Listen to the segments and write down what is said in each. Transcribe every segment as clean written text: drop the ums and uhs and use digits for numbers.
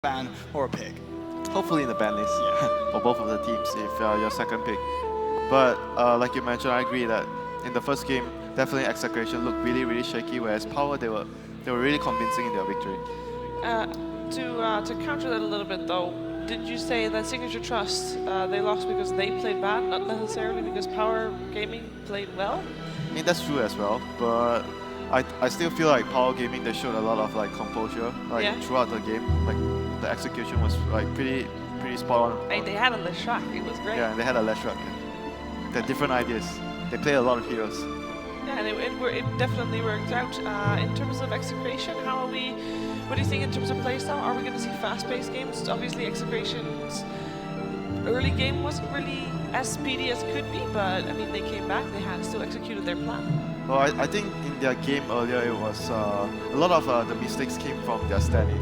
ban or a pick. Hopefully in the ban list for both of the teams if your second pick. But like you mentioned, I agree that in the first game, definitely Execration looked really shaky, whereas Power, they were really convincing in their victory. To counter that a little bit though, did you say that Signature Trust, they lost because they played bad, not necessarily because PowerGaming played well? I mean, that's true as well, but I still feel like PowerGaming, they showed a lot of like composure throughout the game. Like the execution was like pretty spot on. I mean, they had a less shot, it was great. Yeah, and they had a less shot. They had different ideas. They played a lot of heroes. Yeah, and it definitely worked out. In terms of Execration, what do you think in terms of playstyle? Are we going to see fast-paced games? Obviously, Execration's early game wasn't really as speedy as it could be, but I mean, they came back, they had still executed their plan. Well, I think in their game earlier, it was a lot of the mistakes came from their standing.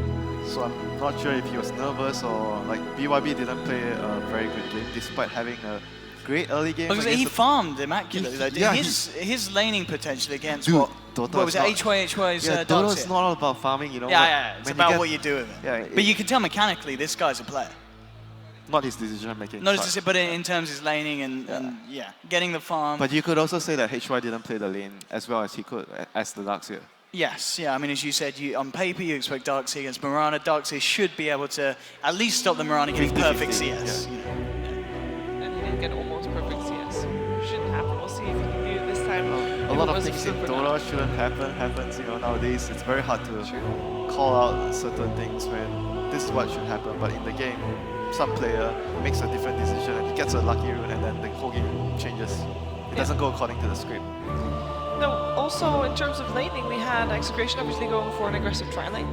So I'm not sure if he was nervous or like BYB didn't play a very good game despite having a great early game. He farmed immaculately. His laning potential against what was it, HY's Dota Darkseer? is not all about farming, you know. Yeah, it's about what you do with it. Yeah, but you can tell mechanically this guy's a player. Not his decision making. Not his decision, but in terms of his laning and getting the farm. But you could also say that HY didn't play the lane as well as he could as the Darkseer. Yes, yeah. I mean, as you said, on paper you expect Darkseer against Mirana. Darkseer should be able to at least stop the Mirana getting perfect CS. Yeah. You know. And he didn't get almost perfect CS. Shouldn't happen. We'll see if he can do it this time. A lot of things in Dota shouldn't happens. You know, nowadays it's very hard to call out certain things when this is what should happen. But in the game, some player makes a different decision and gets a lucky rune, and then the whole game changes. It doesn't go according to the script. No, also in terms of laning, we had Execration obviously going for an aggressive tri-lane.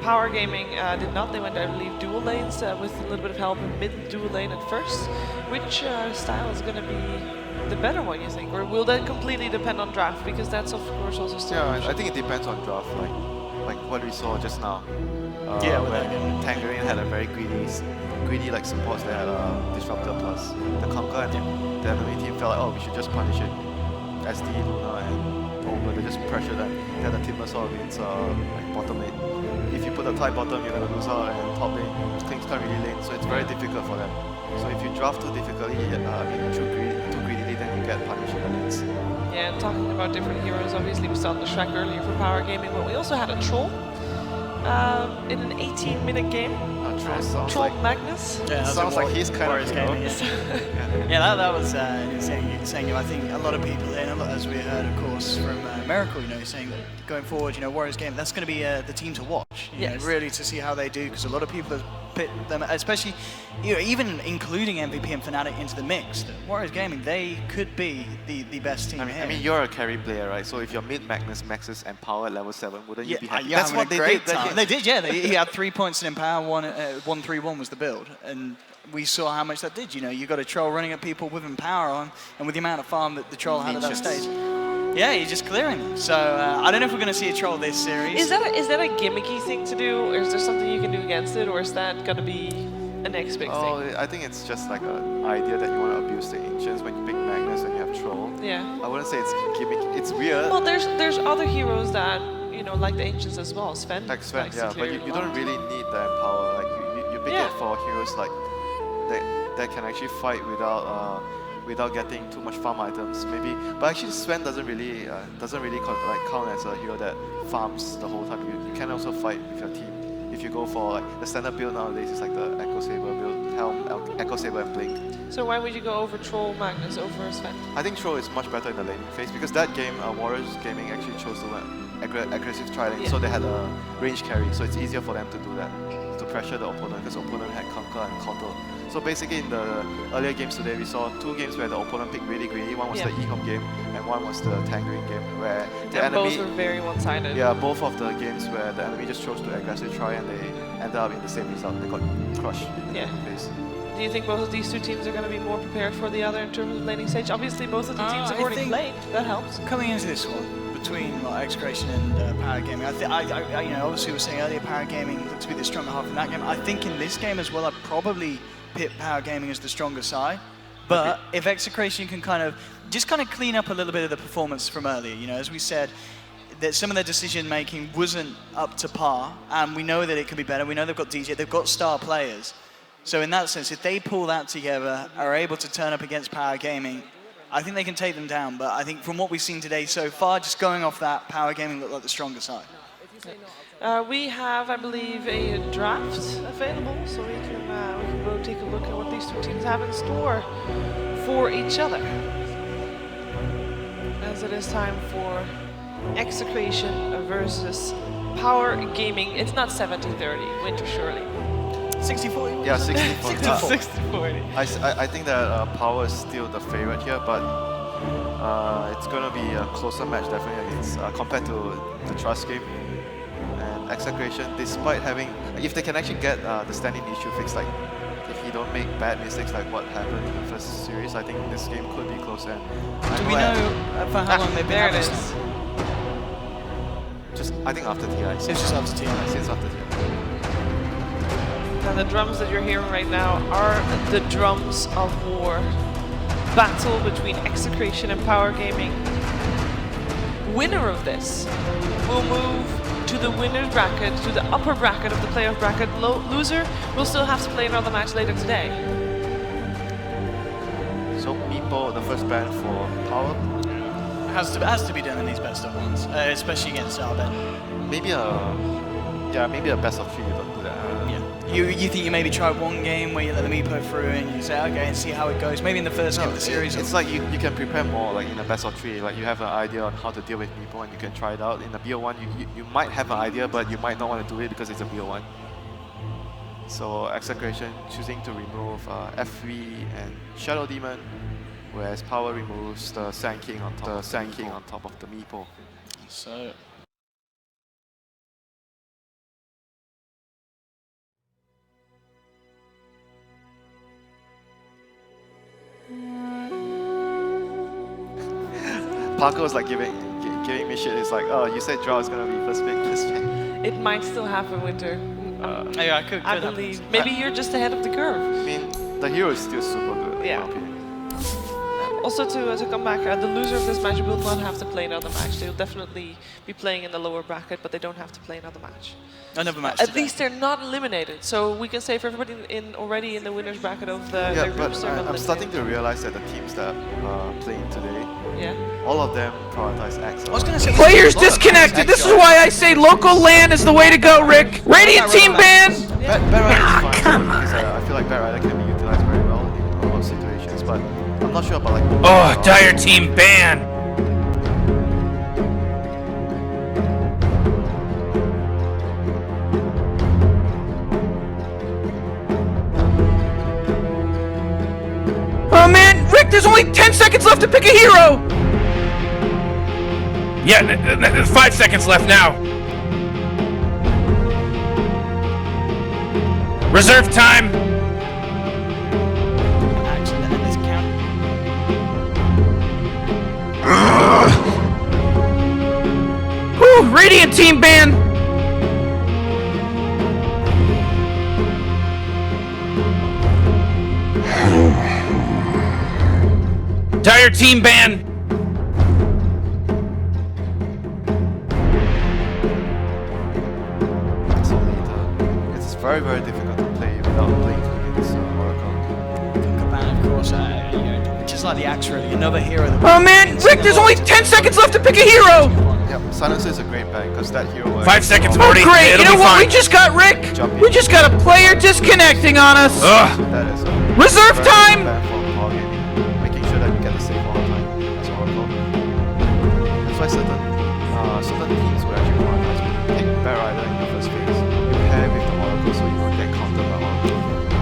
PowerGaming did not. They went, I believe, dual lanes with a little bit of help in mid dual lane at first. Which style is going to be the better one, you think? Or will that completely depend on draft? Because that's, of course, also still... Yeah, I think it depends on draft, like what we saw just now. When Tangerine had a very greedy like supports. They had a Disruptor plus the Conquer, and the enemy team felt like, oh, we should just punish it. SD, Luna, and Over, they just pressured them. Then the Timbersaw against like bottom lane. If you put a tight bottom, you're gonna lose out, and top lane, things can't really lane, so it's very difficult for them. So if you draft too difficultly, too greedily, then you get punished in the lanes. Yeah, and talking about different heroes, obviously we saw the Shrek earlier for PowerGaming, but we also had a Troll in an 18-minute game. Troll like Magnus. Yeah, sounds like he's kind of game. Yeah, that was saying. I think a lot of people, and as we heard, of course, from Miracle, saying that going forward, Warriors game, that's going to be the team to watch. Yes. Really to see how they do, because a lot of people have put them, especially, even including MVP and Fnatic into the mix. That Warriors Gaming, they could be the best team here. I mean, you're a carry player, right? So if your mid Magnus maxes and power at level 7, wouldn't you be happy? That's what they did. They did, yeah. He had 3 points in Empower, 1-3-1 was the build. And we saw how much that did. You got a Troll running at people with Empower on, and with the amount of farm that the Troll had at that stage. Yeah, you're just clearing them. So I don't know if we're going to see a Troll this series. Is that a gimmicky thing to do, or is there something you can do against it, or is that going to be a next big thing? I think it's just like an idea that you want to abuse the Ancients when you pick Magnus and you have Troll. Yeah. I wouldn't say it's gimmicky. It's weird. Well, there's other heroes that, like the Ancients as well. Sven. Like Sven, yeah, but you don't really need the Empower. Like you pick it for heroes like that can actually fight without getting too much farm items, maybe. But actually, Sven doesn't really count as a hero that farms the whole time. You can also fight with your team. If you go for like the standard build nowadays, it's like the Echo Saber build, Helm, Echo Saber, and Blink. So why would you go over Troll Magnus over Sven? I think Troll is much better in the laning phase because that game, Warriors Gaming actually chose to aggressive tri-lane, so they had a range carry, so it's easier for them to do that, to pressure the opponent, because the opponent had Conquer and Counter. So basically in the earlier games today, we saw 2 games where the opponent picked really greedy. One was the Ecom game, and one was the Tangerine game, where the enemy... both were very one-sided. Yeah, both of the games where the enemy just chose to aggressive try and they ended up in the same result. They got crushed in the phase. Do you think both of these two teams are going to be more prepared for the other in terms of laning stage? Obviously, both of the teams have already played. That helps. Coming into this one, between Execration and PowerGaming, obviously we were saying earlier, PowerGaming looked to be the stronger half in that game. I think in this game as well, I'd probably pit PowerGaming as the stronger side. But if Execration can kind of clean up a little bit of the performance from earlier, as we said, that some of their decision making wasn't up to par, and we know that it could be better. We know they've got DJ, they've got star players. So in that sense, if they pull that together, are able to turn up against PowerGaming, I think they can take them down. But I think from what we've seen today so far, just going off that, PowerGaming looked like the stronger side. We have, I believe, a draft available, so we can go take a look at what these two teams have in store for each other. As it is time for Execration versus PowerGaming. It's not 70-30, Winter surely. 60-40? Yeah, 60-40. 60-40. I think that Power is still the favorite here, but it's going to be a closer match definitely against compared to the Trust game. And Execration, despite having, if they can actually get the standing issue fixed, like if you don't make bad mistakes like what happened in the first series, I think this game could be close. And do we know for how long they've been there at it this? is. Just, I think after TI. It's just after TI. Since after TI. And the drums that you're hearing right now are the drums of war. Battle between Execration and PowerGaming. Winner of this will move to the winner's bracket, to the upper bracket of the playoff bracket. Loser will still have to play another match later today. So Meepo, the first ban for Power. Has to be done in these best of ones, especially against Arbet. Maybe a best of 3. You don't do that. You think you maybe try one game where you let the Meepo through and you say okay and see how it goes. Maybe in the first game of the series. It's like you can prepare more like in a best of 3. Like you have an idea on how to deal with Meepo and you can try it out. In the BO1, you might have an idea, but you might not want to do it because it's a BO1. So Execration choosing to remove F3 and Shadow Demon, whereas Power removes the Sand King on top of the Meepo. So. Parker was like giving me shit. It's like, oh, you said draw is gonna be first pick. It might still happen, Winter. Yeah, I believe. Maybe you're just ahead of the curve. I mean, the hero is still super good. Yeah. In my opinion. Also to come back, the loser of this match will not have to play another match. They'll definitely be playing in the lower bracket, but they don't have to play another match. Another match. At least they're not eliminated, so we can say for everybody already in the winners bracket of the Yeah, their but groups, they're not I'm starting eliminated. to realize that the teams that are playing today, Yeah. all of them prioritize X. I was gonna say Players disconnected. This is why I say local LAN is the way to go, Rick. Radiant team ban. Batrider is fine because I feel like Batrider can be utilized very well in a lot of situations, but I'm not sure about like. Oh, dire team ban. Oh man, Rick, there's only 10 seconds left to pick a hero. Yeah, 5 seconds left now. Reserve time. Actually, that doesn't count. Whew, Radiant team ban. Dire team ban. So later, it's very difficult to play without playing against Oracle. Ban, of course, just like the Axe really, another hero. That Oh man, Rick, there's only 10 seconds left to pick a hero. Yep, Silencer is a great ban because that hero. 5 seconds, Oh, Morty. great. You know what? We just got Rick. We just got a player disconnecting on us. That is Reserve very time. good ban for PowerGaming, making sure that you get the save all the time as Oracle. That's why certain teams will actually prioritize pick Batrider in your first phase. You pair with the Oracle so you won't get countered by Oracle.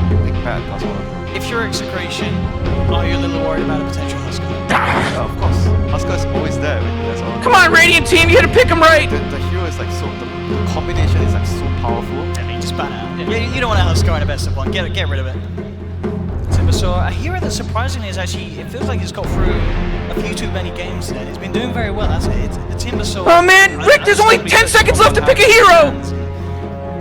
You pick Bat plus Oracle. If you're Execration, are you a little worried about a potential Husker? Yeah, of course. Husker is always there when there's Oracle. Come on, Radiant team, you gotta pick him right. The hero is like so, the combination is like so powerful. I mean, just ban out. You don't want a Husker in a best of one. Get rid of it. Timbersaw, a hero that surprisingly is actually, it feels like it's got through a few too many games today. It's been doing very well, hasn't it? It's the Timbersaw. Oh man, Rick, there's only 10 seconds left to pick a hero.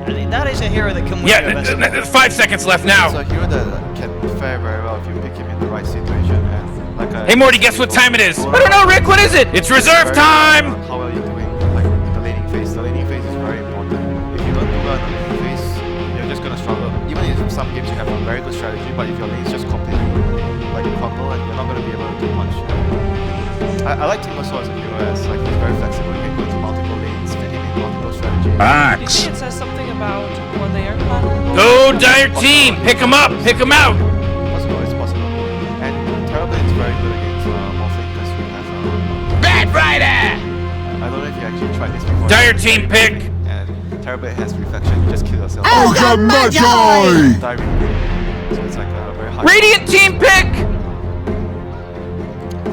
I mean, that is a hero that can win you a best of one. 5 seconds left It's now. a hero that can fare very well if you pick him in the right situation. And like Hey Morty, guess what time it is? I don't know, Rick, what is it? It's reserve time. How well you're doing. Like struggle. Even in some games you have a very good strategy, but if your lanes just completely like crumble and you're not going to be able to do much. I like Timbersaw as a hero as like he's very flexible. He can go to multiple lanes, fit in multiple strategies. You see, it says something about what they are planning. Go Dire Team! Pick him up! Pick him out! Possible, it's possible. And Terrorblade is very good against Morphling because we have Bad Rider! I don't know if you actually tried this before. Dire Team pick! And Terrorblade has reflection, you just kill yourself. Ultimate joy! Die really quickly. So it's like a very hard. Radiant Team pick!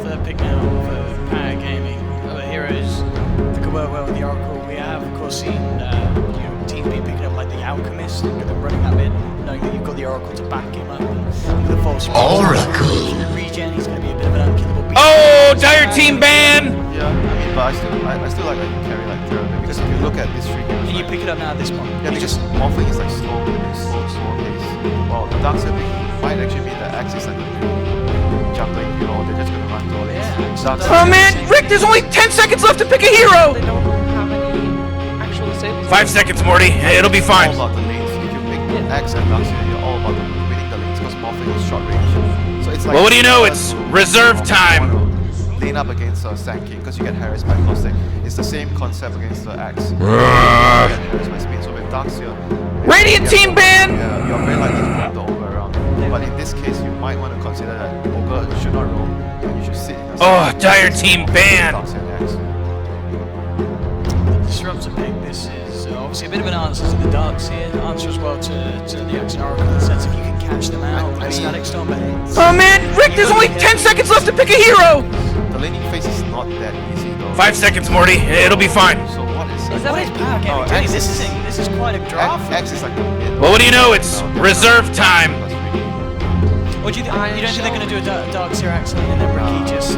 Third pick now for PowerGaming. Other heroes that could work well with the Oracle. We have, of course, seen Team B picking up like the Alchemist and them running that bit, knowing that you've got the Oracle to back him up. And the false Oracle! Regen, he's going to be a bit of an unkillable beast. Oh, Dire Team ban! Yeah, I mean, but I still like that you carry like Terrorblade because if you look at these three heroes, And you right, pick it up now at this point. yeah, because Morphling is like slow pace. Well, the Darkseid pick might actually mean that Axe is like a juggling hero, or they're just gonna run to all lanes. Darkseid- Oh man, Rick, there's only 10 seconds left to pick a hero! They don't have any actual disables. 5 seconds, Morty. It'll be It's fine. all about the lanes. If you pick Axe and Darkseid, you're all about winning the lanes because Morphling is short range. So it's like Well, what do you know? It's reserve time. Lane up against Sand King because you get harassed by Caustic. It's the same concept against the Axe. You get harassed by Spin. So with Darkseid, Radiant Team ban! yeah, you're very likely to move the Ogre around. But in this case, you might want to consider that Ogre should not roam and you should sit in a Oh, Dire Team ban! Darkseid and Axe. Disruptor pick. This is obviously a bit of an answer to the Darks here. Answer as well to the Axe and Oracle in the sense if you can catch them out with a static storm bait. Oh man, Rick, there's only 10 seconds left to pick a hero! The laning phase is not that easy though. 5 seconds, Morty. It'll be fine. So what is Is that What is PowerGaming doing? This is quite a draft. Axe is like the mid. Well, what do you know? It's reserve time. What do you think? You don't think they're going to do a Darks here actually, and then Ricky just?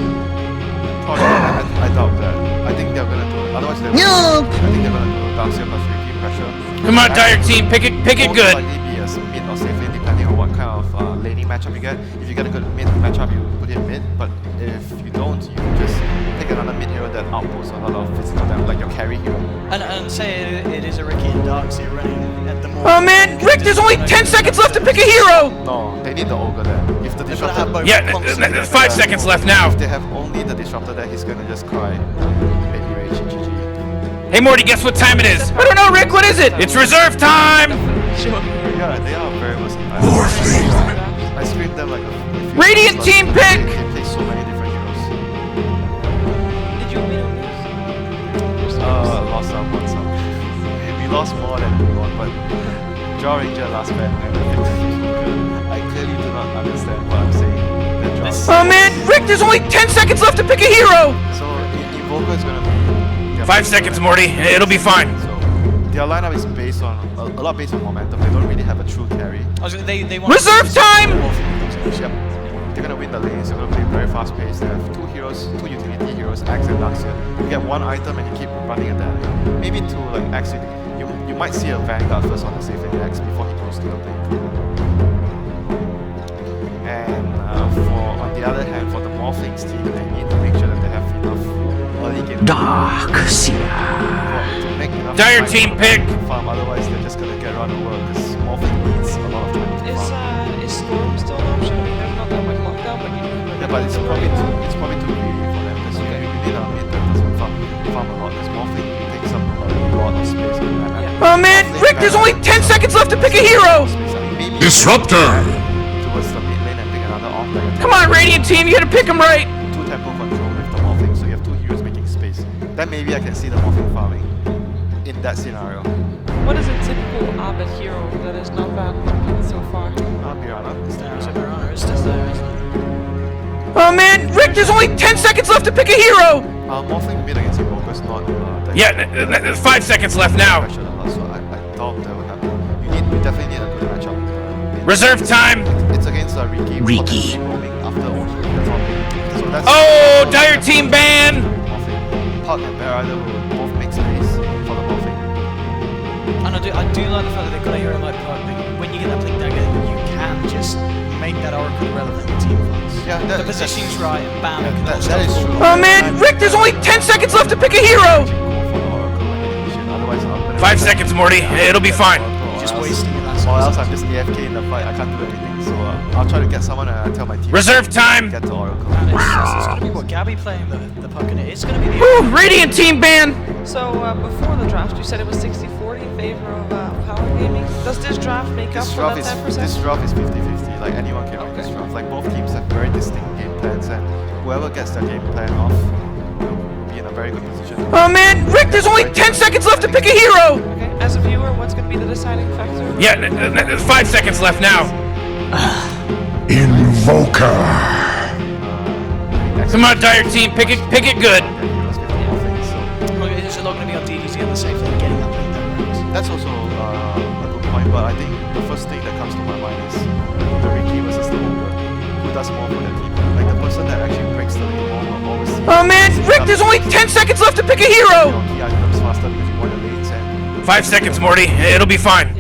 Probably, I doubt that. I think they're gonna do it. Otherwise, I think they're gonna do Darkseid plus Ricky pressure. Come on, Dire Team, pick it Most good. likely be a mid or safe lane depending on what kind of laning matchup you get. If you get a good mid matchup, you put it mid. But if you don't, you just pick another mid hero that outposts a lot of physical damage, like your carry hero. And say it is a Ricky and Darks here running at the more. Oh man, Rick, there's only 10 seconds left to pick a hero! No, they need the ogre there. If the They've got to have disruptor, both Yeah, constantly. 5 seconds left now. if they have only the disruptor there, he's gonna just cry. Baby rage, GG. Hey Morty, guess what time it is? I don't know, Rick, what is it? It's reserve time! Sure. Yeah, they are very versatile. I screamed them like a few Radiant times, Team but pick! They play so many different heroes. Did you win or lose? Lost some, won some. We lost more than we won, but Jaw Ranger last ban and I think I clearly do not understand what I'm saying. That Jaw Oh man, Rick, there's only 10 seconds left to pick a hero! So Invoker is gonna be their 5 seconds, Morty. It'll be fine. So their lineup is based on a lot based on momentum. They don't really have a true carry. They want Reserve time! Yep. They're gonna win the lanes. They're gonna play very fast paced. They have two heroes, two utility heroes, Axe and Darkseid. You get one item and you keep running at that. Maybe two like Axe. You might see a Vanguard first on the safe lane Axe before he goes to the blink. And on the other hand, for the Morphlings team, they need to make sure that they have enough early game to make enough Dire time Team to pick! farm. Otherwise, they're just gonna get run over because Morphling needs a lot of time to farm. Is Storm still an option? I mean, there's not that much lockdown, but you know. Yeah, but it's probably too greedy for them because you need a mid that doesn't farm a lot because Morphling takes up a lot of space on the map. Oh man, Rick, there's only 10 seconds left to pick a hero! Maybe Disruptor! towards the mid lane and pick another off like Come on, Radiant Team, you gotta pick him right! two tempo control with the Morphling, so you have two heroes making space. Then maybe I can see the Morphling farming in that scenario. What is a typical Abed hero that is not bad so far? Piranha. It's just there, isn't it? Oh man, Rick, there's only 10 seconds left to pick a hero! Morphling mid against Invoker is not that Yeah, 5 seconds left now. pressure a lot, so I doubt that will happen. You definitely need a good matchup. Mid. Reserve time! It's against Riki. Riki. Roaming after only the top lane. So that's Oh, Dire Team ban! Morphing. Puck and Bear either will both make space for the Morphing. And I do like the fact that they've got a hero like Puck. When you get that Blink Dagger, you can just make that Oracle relevant in team fights. Yeah, The positioning's right, and bam, you can that also is true. Oh man, Rick, there's only 10 seconds left to pick a hero! Go for the Oracle and initiate, otherwise I'm gonna 5 seconds, Morty. It'll be fine. You're just wasting your last or else I'm just AFK in the fight. I can't do anything. So I'll try to get someone and tell my team. Reserve time. Get to Oracle. And it's going to be what Gabby playing the puck in it. It's going to be the. Woo! Radiant team ban. So before the draft, you said it was 60-40 in favor of PowerGaming. Does this draft make up for that 10%? This draft is 50-50. Like anyone can win this draft. Like both teams have very distinct game plans, and whoever gets their game plan off will be in a very good position. Oh man, Rick, there's only 10 seconds left to pick a hero. Okay. As a viewer, what's going to be the deciding factor? Yeah, 5 seconds left now. Invoker. Come on, Dire team, pick it good. Is it not going to be on DDT on the safe lane getting that lane that That's also a good point, but I think the first thing that comes to my mind is the Ricky versus the Ogre. Who does more for their team? Like the person that actually breaks the lane more will always. Oh man, Rick, there's only 10 seconds left to pick a hero. Key items faster because you want the lanes and. 5 seconds, Morty. It'll be fine.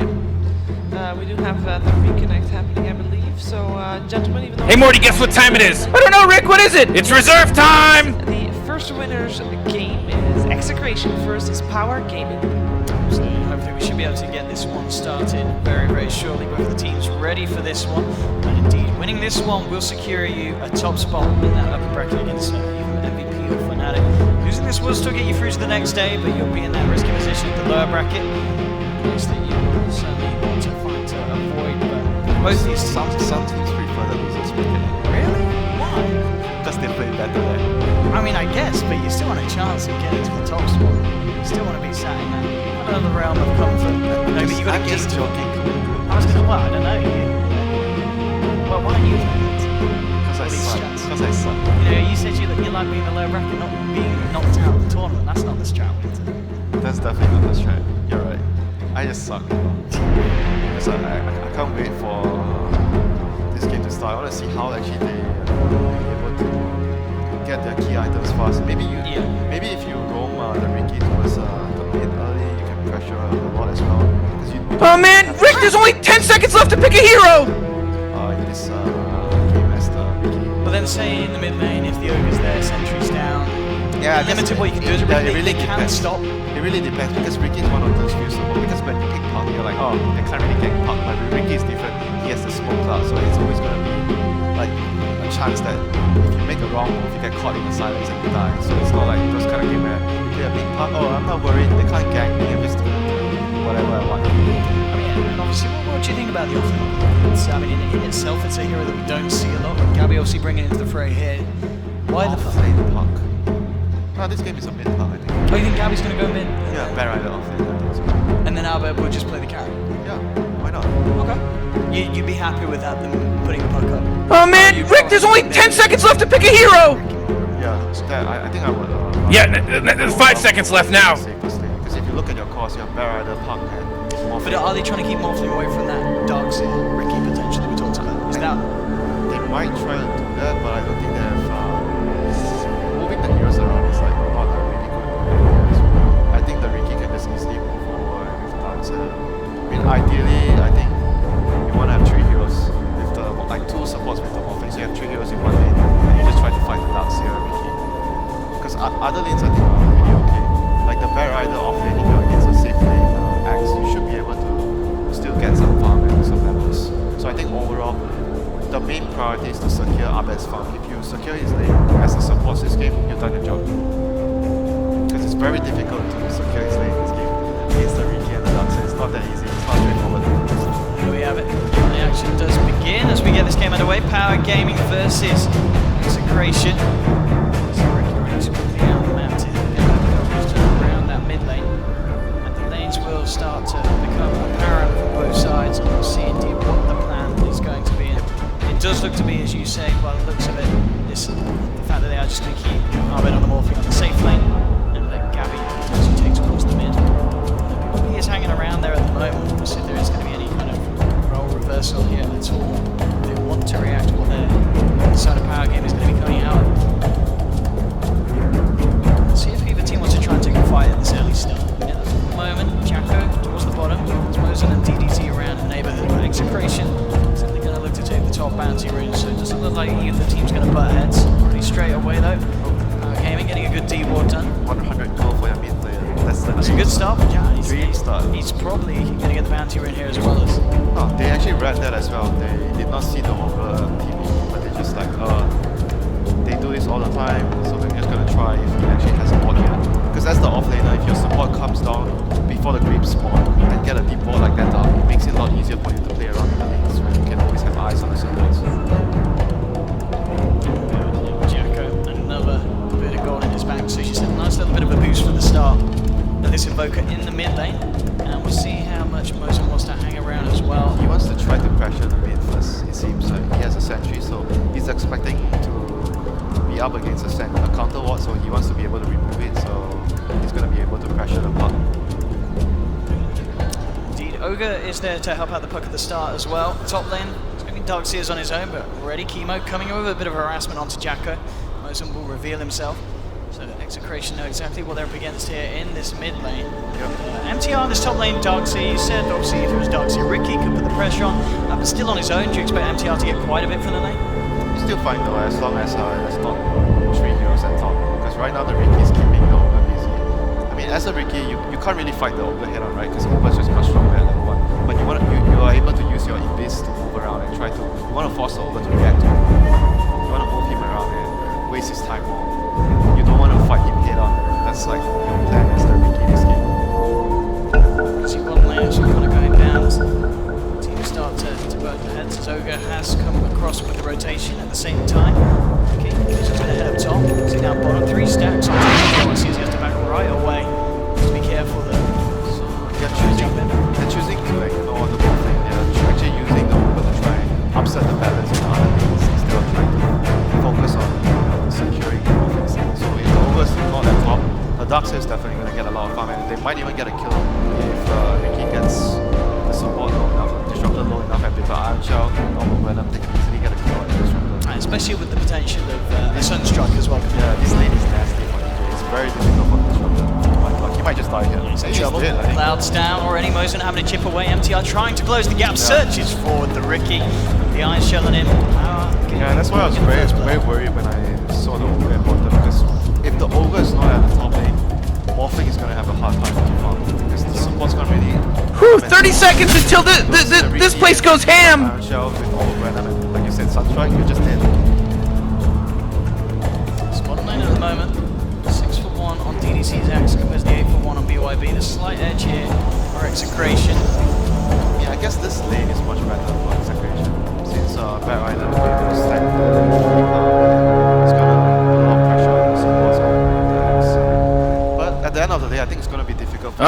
We do have the reconnect happening, I believe. So, gentlemen, even though... Hey, Morty, guess what time it is? I don't know, Rick. What is it? It's reserve time. The first winner's game is Execration versus PowerGaming. So hopefully we should be able to get this one started very, very shortly. Both the teams ready for this one. And indeed, winning this one will secure you a top spot in that upper bracket against either MVP or Fnatic. Losing this will still get you through to the next day, but you'll be in that risky position at the lower bracket. Place that you will certainly want to find to avoid. But both these Some teams prefer the losers bracket. really? Why? Because they play better there. I mean, I guess, but you still want a chance of getting to the top spot. You still want to be sat in that another realm of comfort. No, but you got to I'm just joking. I was gonna. Well, I don't know. Well, why are you playing it? Because I All these suck. strats. Because I suck. You know, you said you like being the low bracket, not being knocked out of the tournament. That's not the strat, is it? That's definitely not the strat. You're right. I just suck. Because I can't wait for this game to start. I want to see how actually they are able to get their key items fast. Maybe if you roam the Ricky towards the mid early, you can pressure a lot as well. Oh man, Rick, there's only 10 seconds left to pick a hero. In this game as the Ricky. But then, say in the mid lane, if the ogre's there, sentry's down. Yeah, limited what you can do as a yeah, Ricky. it really They can depends. stop. It really depends because Ricky is one of those few support. Because when you pick Puck, you're like, oh, they can't really get Puck. But Ricky is different. He has the smoke cloud, so it's always going to be like a chance that if you make a wrong move, you get caught in the silence and you die. So it's not like those kind of game where you play a big Puck. Oh, I'm not worried. They can't gang me. I'm just going to do whatever I want. I mean, and obviously, what do you think about the offense? I mean, in itself, it's a hero that we don't see a lot. Gabby obviously bringing it into the fray here. Why the fuck? Off-lane Puck. No, this game is a mid Puck, I think. Oh, you think Gabby's going to go mid? Yeah, Bear Rider off-lane, I think so. And then Albert will just play the carry? Yeah, why not? Okay. You'd be happy with that, them putting the puck up? Oh man, Rick, there's only 10 seconds left to pick a hero. Yeah, so that, I think I would. 5 seconds left now. Because if you look at your course, you have Bear Rider, Puck, and Morphin. But are they trying to keep Morphling away from that Dark Seer, Ricky, potentially, we talked about? Is that... They might try to do that, but I don't think they have. Moving the heroes around is like not a really good idea. I think the Ricky can just easily move over with Darkseer. I mean, ideally, I think you want to have 3 heroes with the like 2 supports with the Morphin. So you have 3 heroes in one lane, and you just try to fight the Darkseer Ricky. Because other lanes, I think, are really okay. Like the Bear Rider off lane, if you're against a safe lane axe, you should be able to still get some farm and some levels. So I think overall, the main priority is to secure Abed's farm. If you secure his lane as a support this game, you've done your job. Because it's very difficult to secure his lane in this game against the Ricky and the Darkseer. It's not that easy. It's not straightforward. Here we have it. The action does begin as we get this game underway. PowerGaming versus Execration. So Ricky runs quickly out the mountain around that mid lane. And the lanes will start to become apparent from both sides, and we'll see indeed what the plan is going to be. And it does look to be, as you say, by the looks of it, the fact that they are just going to keep Arbed on the morphing on the safe lane, and let Gabby potentially takes across the mid. He is hanging around there at the moment. We'll see if there is going to be any kind of role reversal here at all. They want to react to what their side of PowerGaming is going to be coming out. Let's see if either team wants to try and take a fight at this early start. At the moment, Jacko towards the bottom, Mosen and DDT around the neighbourhood. But Execration is simply going to look to take the top bounty route, so it doesn't look like either team's going to butt heads pretty straight away though. PowerGaming getting a good D-ward done. 100 gold for your mid player. That's a good start for Jai. Dream start. He's probably going to get the bounty in here as well as. Oh, they actually read that as well. They did not see the over TV, but they just like, they do this all the time, so we're just gonna try if he actually has a bot here. Because as the offlaner, if your support comes down before the creep spawn and get a deep ball like that down, it makes it a lot easier for you to play around the lanes where you can always have eyes on the supports. Jacko, another bit of gold in his bank, so she's a nice little bit of a boost for the start of this Invoker in the mid lane. And we'll see how much Mosen wants to hang around as well. He wants to try to pressure the mid first, it seems. He has a sentry, so he's expecting to be up against a counter ward, so he wants to be able to remove it, so he's going to be able to pressure the puck. Indeed, Ogre is there to help out the puck at the start as well. Top lane, it's going to be Darkseers on his own, but already Chemo coming in with a bit of harassment onto Jacko. Mosen will reveal himself. So Execration know exactly what they're up against here in this mid lane. MTR in this top lane, Darkseer, you said obviously if it was Darkseer, Ricky could put the pressure on, but still on his own. Do you expect MTR to get quite a bit from the lane? He's still fine though, as long as there's not 3 heroes at top. Because right now the Ricky is keeping the Ogre busy. I mean, as a Ricky, you can't really fight the Ogre head on, right? Because Ogre is just much stronger at level 1. But you are able to use your Abyss to move around and try to. You want to force the Ogre to react to him. You want to move him around and waste his time more. You don't want to fight him head on. That's like your plan as the Ricky this game. See bottom lane actually kind of going down. Teams start to burn the heads as Ogre has come across with the rotation at the same time. Okay, he's a bit ahead of top. See now bottom 3 stacks on top. He has to back right away. Just be careful that. So they're choosing to ignore the ball thing. They're actually using the Ogre to try and upset the balance in other lanes instead of trying to focus on securing the offense. So if the Ogre is not at top, the Darkseer is definitely going to get a lot of farm, and they might even get a kill if Ricky gets the support low enough, disruptor low enough, and with the Iron Shell, normal Venom, they can easily get a kill on the disruptor. And especially with the potential of a Sunstrike as well. Yeah, this lane is nasty for DJ. It's very difficult for the disruptor. He might just die here. He's in He's trouble. dead, I think. Clouds down already. Mosen having to chip away. MTR trying to close the gap. Searches forward the Ricky. The Iron Shell on him. Yeah, that's why I was very worried when I saw the Ogre at bottom, because if the Ogre is not at the top lane, Morphing is going to have a hard time to keep up, because the support's not really... Whew, 30 seconds until this place goes ham! Iron Shell with all Venom, and like you said, Sunstrike, you're just dead. Bottom lane at the moment. 6 for 1 on DDC's axe compares to 8 for 1 on BYB. The slight edge here for Execration. Yeah, I guess this lane is much better for Execration, since Bad Rider is going to stack the it's going to put a lot of pressure on the supports on the axe. But at the end of the day, I think it's going to be difficult for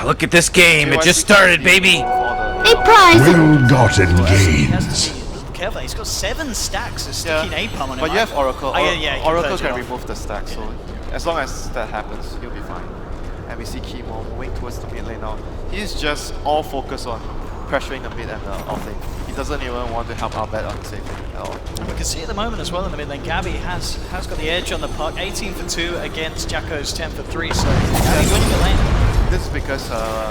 Look at this game. It just started, baby. A well-gotten He has gains. to be a little careful. He's got 7 stacks of sticky napalm on him. But you have Oracle. Yeah, Oracle can remove the stack, so as long as that happens, you'll be fine. And we see Chemo moving towards the mid lane now. He's just all focused on pressuring the mid and the off lane. He doesn't even want to help Albert on the safe lane at all. And we can see at the moment as well in the mid lane, Gabby has got the edge on the puck. 18 for 2 against Jacko's 10 for 3, so Gabby winning the lane. This is because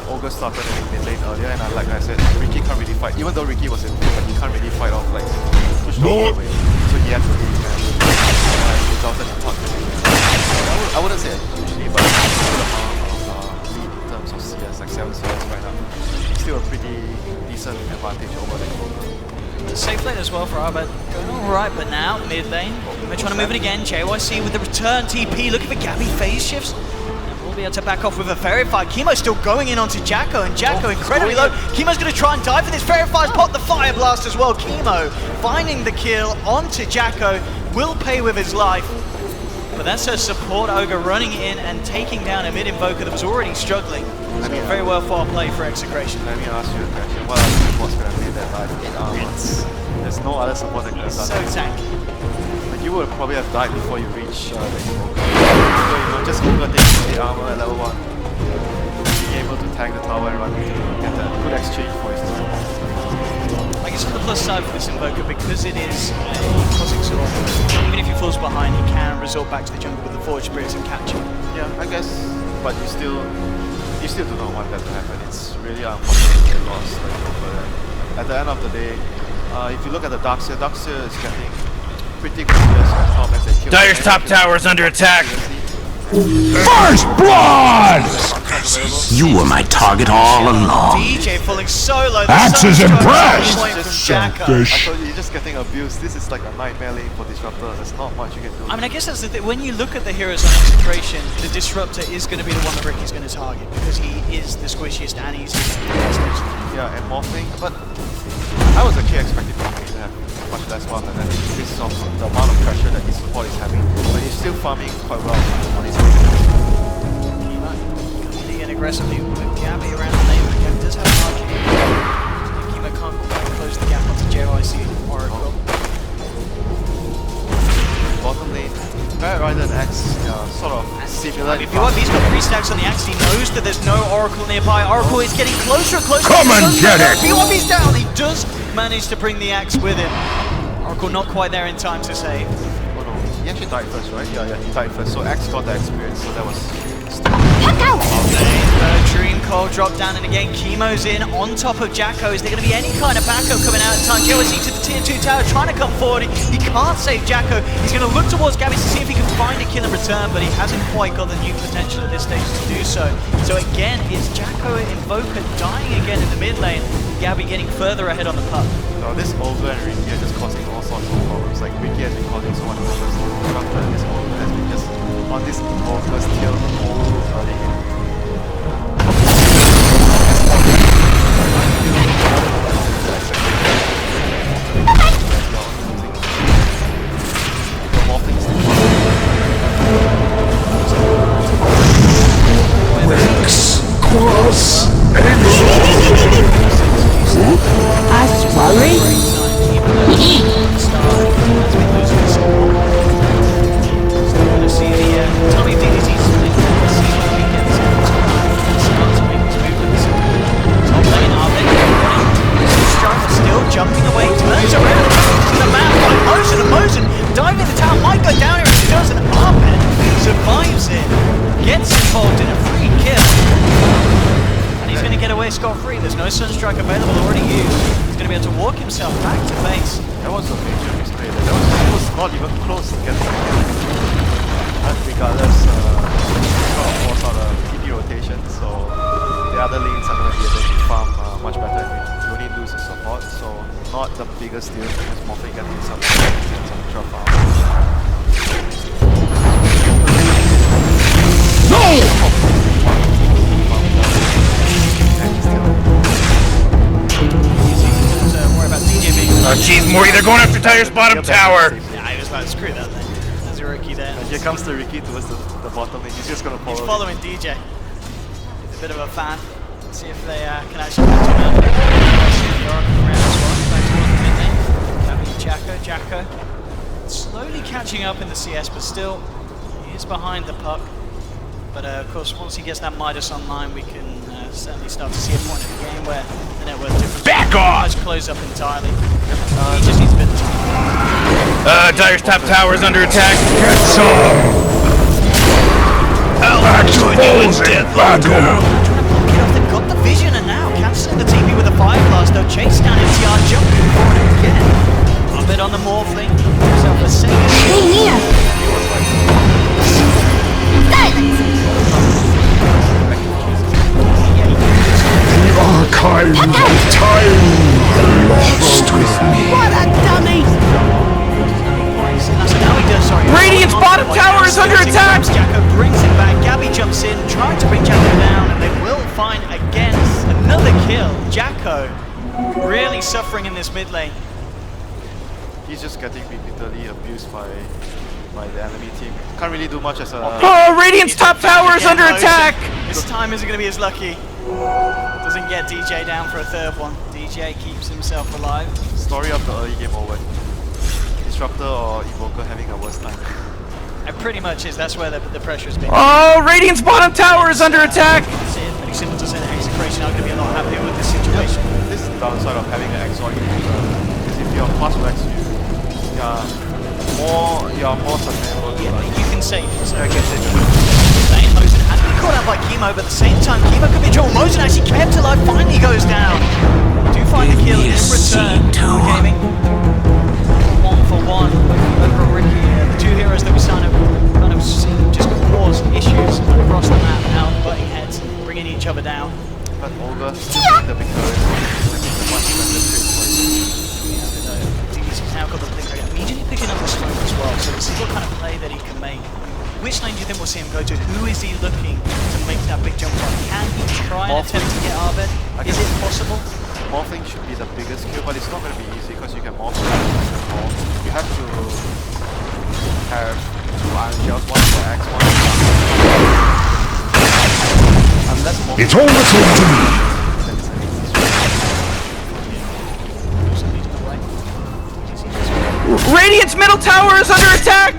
Ogre started in mid lane earlier, and like I said, Ricky can't really fight. Even though Ricky was in mid, but he can't really fight off like push the Ogre away. So he has to be resulted in top. I wouldn't say hugely, but a good amount of lead in terms of CS, like 7 CS right now. Still a pretty decent advantage over the The safe lane as well for Arbet. Going alright, but now mid lane. We're trying to move it again. JYC with the return TP. Looking for Gabby phase shifts. And we'll be able to back off with a Verify. Chemo's still going in onto Jacko, and Jacko incredibly low. Chemo's going to try and die for this. Verify's popped the Fire Blast as well. Chemo finding the kill onto Jacko. Will pay with his life. But that's her support Ogre running in and taking down a mid invoker that was already struggling. So a very well fought play for Execration. Let me ask you a question. What other support's going to play that life in armor? There's no other support that could have done So that. tanky. But you would probably have died before you reach the invoker. So, you know, just Ogre taking the armor at level 1. Being able to tank the tower and run into it. Get that good exchange for his team. I guess on the plus side for this invoker, because it is a cosmic sword, even if he falls behind, he can resort back to the jungle with the Forge Spirits and catch him. Yeah, I guess. But you still do not want that to happen. It's really unfortunate they lost like over there. At the end of the day, if you look at the Darkseer is getting pretty good players on top as they kill. Dire's top tower is under attack. First blood! You were my target all along. DJ falling so low. Axe is impressed! Jacko. I told you, you're just getting abused. This is like a nightmare lane for Disruptor. There's not much you can do. I mean, I guess that's the thing. When you look at the heroes on Execration, the Disruptor is going to be the one that Ricky's going to target because he is the squishiest and easiest. Yeah, and Morphling, but I was actually expecting Morphling to have much less farm than that because of the amount of pressure that his support is having. But he's still farming quite well on his own. Kima and aggressively with Gabby around the lane. Gabby does have an arcade. Kima can't quite close the gap onto JYC Oracle. Bottom lane, Barret Rider and Axe sort of similar. If you want, he's got 3 stacks on the Axe. He knows that there's no Oracle nearby. Oracle is getting closer and closer. Come and get it! BYB's down. He does manage to bring the Axe with him. Oracle not quite there in time to save. Oh no, he actually died first, right? Yeah, he died first. So Axe got the experience, so that was... Dream Coil drop down, and again Chemo's in on top of Jacko. Is there going to be any kind of backup coming out in time? JYC to the tier 2 tower trying to come forward. He can't save Jacko. He's going to look towards Gabby to see if he can find a kill in return, but he hasn't quite got the new potential at this stage to do so. So again, it's Jacko Invoker dying again in the mid lane. Gabby getting further ahead on the puck. No, this Olga and Ricky are just causing all sorts of problems. Like Ricky has been causing so much problems. Disruptor and this Olga has been just on this Olga's tail the whole early game. Jumping away, turns around to the map by Mosen. Diving the tower, might go down here if he does, and Ahmed survives it. Gets involved in a free kill. And he's going to get away scot-free. There's no Sunstrike available, already used. He's going to be able to walk himself back to base. That was a major mistake. That was not even close to getting the kill. But regardless, got to force out a TP rotation, so the other lanes are going to be able to farm much better. You only lose the support, so not the biggest deal because Morphling getting some extra farm. No! Worry about DJ being Oh jeez, Morty, they're going after Tire's bottom tower. Yeah, he was like, screw that then. There's a Ricky there. And here comes the Ricky towards the bottom lane. He's just going to follow. He's following DJ. He's a bit of a fan. Let's see if they can actually catch him out. The Oracle around as well. Back towards the mid lane. That being Jacko. Slowly catching up in the CS, but still, he is behind the puck. But of course, once he gets that Midas online, we can certainly start to see a point in the game where the net worth difference Back off! much close up entirely. He just needs a bit of time. Tire's top tower is under attack. Get some! Expose it, battle! They've got the vision, and now cancelling the TP with a Fire Blast. They'll chase down MTR, jumping forward again. A bit on the Morphling. Himself a second. Stay here! Silence! The archive of time lost with me. What a dummy! So now he does, sorry. Radiant's bottom tower is under attack! Jacko brings it back. Gabby jumps in, trying to bring Jacko down, and they will find again another kill. Jacko really suffering in this mid lane. He's just getting repeatedly abused by the enemy team. Can't really do much as a... Oh, Radiant's top tower is under attack! This time isn't going to be as lucky. Doesn't get DJ down for a third one. DJ keeps himself alive. Story of the early game over. Disruptor or Evoker having a worse time. It pretty much is. That's where the pressure has been. Oh, Radiant's bottom tower is under attack! That's it. Pretty simple to say that Execration are going to be a lot happier with this situation. This is the downside of having an XOR Evoker. Because if you're fast with X, you're more sustainable. Yeah, you can save yourself. Mosen has been caught out by Chemo, but at the same time, Chemo could be in trouble. Mosen actually kept alive, finally goes down. Do find the kill in return. PowerGaming. 1 for 1 over Ricky. The two heroes that we kind of seen just cause issues we'll see him go to. Who is he looking to make that big jump on? Can he try and attempt to get Arbed? Is it possible? Morphing should be the biggest kill, but it's not going to be easy because you can morph more. You have to have 2 iron shells, one for X, one for unless morphing. It's all the same to me. Radiant's middle tower is under attack!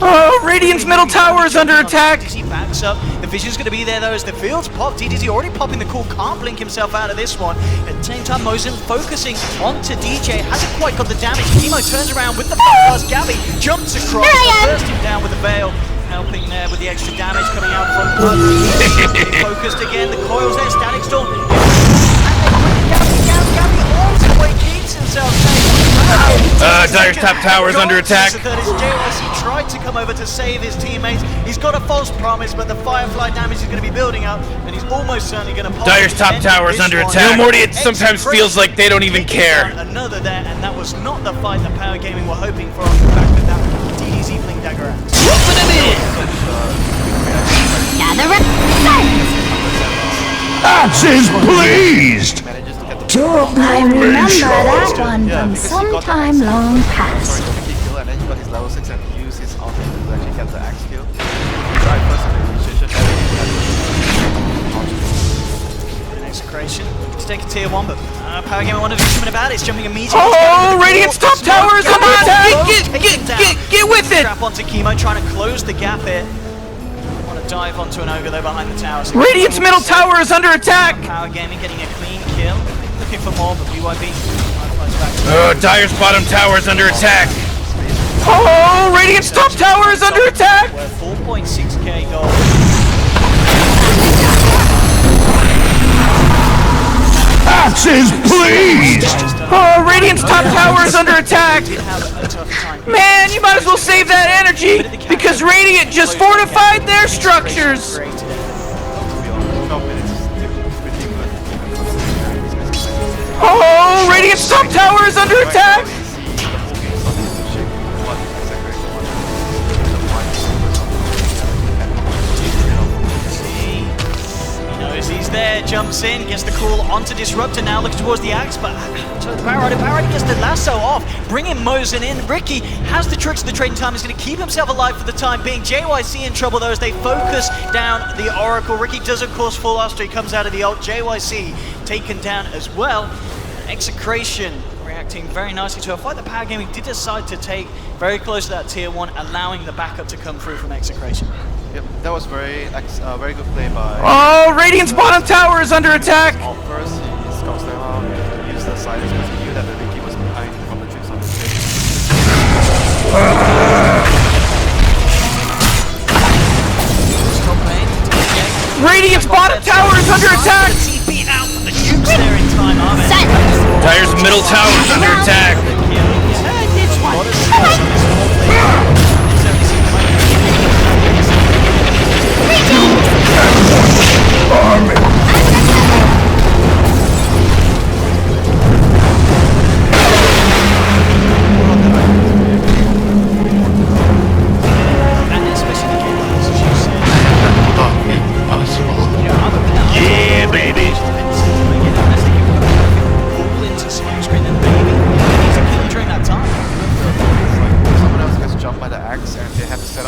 Oh, Radiant's middle tower is under attack! He backs up. The vision's going to be there though as the fields pop. DDZ already popping the call, can't blink himself out of this one. At the same time, Mosin focusing onto DJ, hasn't quite got the damage. Chemo turns around with the plus. Gabby jumps across, burst him down with the veil. Helping there with the extra damage coming out from focused again, the coils there, static storm. Gabby all the way keeps himself safe. Dire's top tower is under attack. JYC tried to come over to save his teammates. He's got a false promise, but the Firefly damage is going to be building up, and he's almost certainly going to pop. Dire's top tower is under attack. No, Morty, it sometimes feels like they don't even care. Another there, and that was not the fight that PowerGaming were hoping for off the back of that DDZ Blink Dagger axe. Axes pleased! I remember that one from some time long past. And then he got his level 6 and he used his ultimate to actually get the axe kill. Right, first Execration. Let's take a tier 1, but PowerGaming want to do something about it. It's jumping immediately. Oh, Radiant's top tower is under attack! Get with it! Trap onto Chemo, trying to close the gap here. Want to dive onto an ogre though behind the tower. So Radiant's middle tower is under attack! PowerGaming getting a clean kill. Looking for more, but BYB. Dire's bottom tower is under attack! Oh, Radiant's top tower is under attack! We're 4.6k gold. Axes pleased! Oh, Radiant's top tower is under attack! Man, you might as well save that energy, because Radiant just fortified their structures! Oh, Radiant's top tower is under attack! He's there, jumps in, gets the call onto Disruptor, now looks towards the axe, but Power gets the lasso off, bringing Mosin in. Ricky has the tricks of the trading time, he's going to keep himself alive for the time being. JYC in trouble though as they focus down the Oracle. Ricky does of course fall after he comes out of the ult. JYC taken down as well. Execration reacting very nicely to a fight that PowerGaming did decide to take very close to that tier 1, allowing the backup to come through from Execration. Yep, that was very good play by... Oh, Radiant's bottom tower is under attack! First, he scouts them out, he used the silence because he knew that the Ricky was behind from the tricks on the stage. Radiant's bottom tower is under attack! TP out, the Duke's there in time, Dire's middle tower is under attack! Yeah, baby!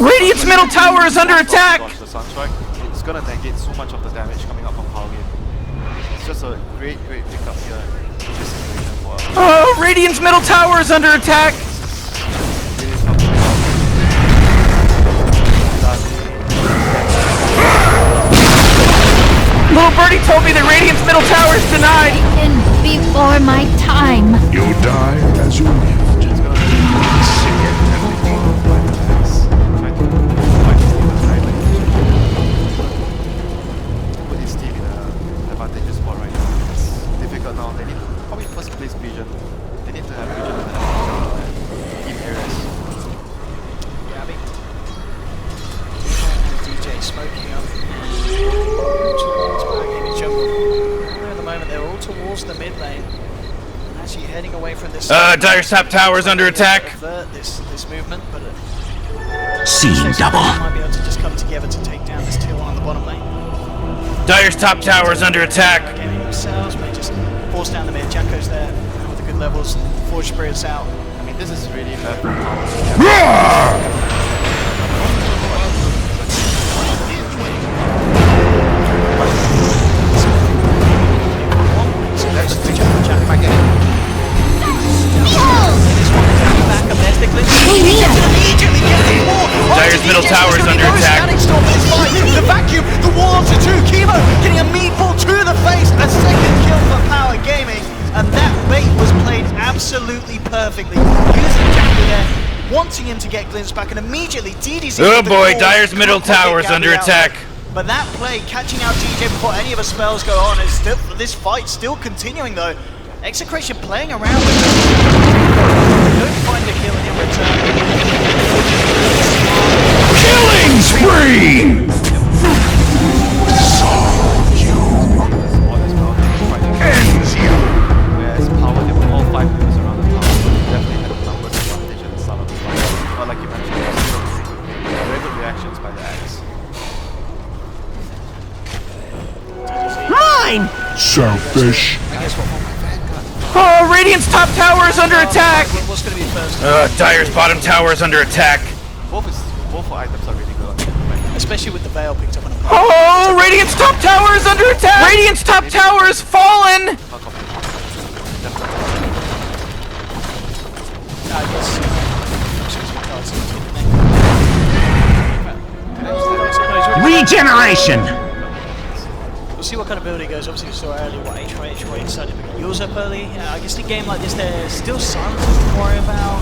Radiant's middle tower is under attack! It's gonna negate so much of the damage coming up from PowerGaming. It's just a great pickup here. Oh, Radiant's middle tower is under attack! Little birdie told me that Radiant's middle tower is denied! Before my time. You die as you live. Put his team in an advantageous spot right now. It's difficult now. They need probably first place vision. They need to have vision in team areas. Gabby. And DJ smoking up. Towards PowerGaming jungle. At the moment they're all towards the mid lane. actually heading away from this. Dire's top tower is under attack. Avert this movement, but Scene double. might be able to just come together to take down this tier 1 on the bottom lane. Dire's top tower is under attack. Gaming themselves may just force down the mid. Jacko's there with the good levels. Forge Spirit's out. I mean, this is really bad for Dire's middle tower is under attack. The vacuum, the walls are two. Chemo getting a meatball to the face. A second kill for PowerGaming, and that bait was played absolutely perfectly. Using Jacko there, wanting him to get glimpsed back, and immediately DDZ. Oh boy, Dire's middle tower is under attack. But that play, catching out DJ before any of the spells go on, is still this fight still continuing though. Execration playing around with it. Don't find a kill in return. Killing spree! Ends you! Whereas Power, they were all 5 minutes around the tower. Definitely had a numbers advantage at the start of the fight. But like you mentioned, very good reactions by the Axe. Mine! Selfish. Oh, Radiant's top tower is under attack. What's going to be first? Dire's bottom tower is under attack. Both items are really good on the Especially with the Veil picked up on a Oh, Radiant's top tower is under attack. Radiant's top tower is fallen. Regeneration! We'll see what kind of build he goes. Obviously, we saw earlier what HY decided to use up early. I guess in a game like this, there's still some to worry about.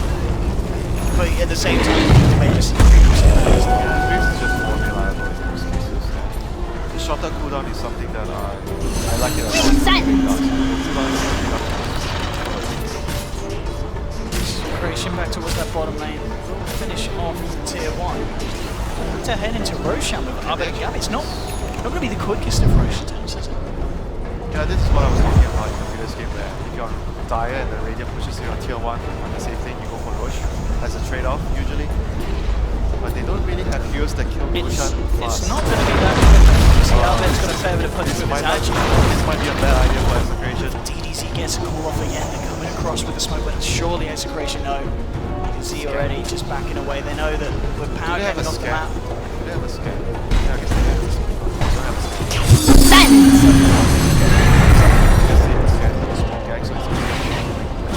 But at the same time, you may just Greaves is just more reliable in most cases. The shorter cooldown is something that I like it a lot. Execration back towards that bottom lane. Finish off tier 1. To head into Roshan with Abed Gab. It's not going to be the quickest of Roshan times, is it? Yeah, this is what I was talking about in the previous game where if you're on Dire and the Radiant pushes you on tier 1 on the safe lane, you go for Rosh as a trade-off usually. But they don't really have heroes that kill Roshan fast. It's not going to be that quick. See, Abed's got a fair bit of punch with his edge. This might be a bad idea for Execration. DDZ gets a call off again. They're coming across with the smoke, but surely Execration know. You can see already just backing away. They know that with power getting off the map. They have a scan. Yeah, I guess they have a scan. They don't have a scan.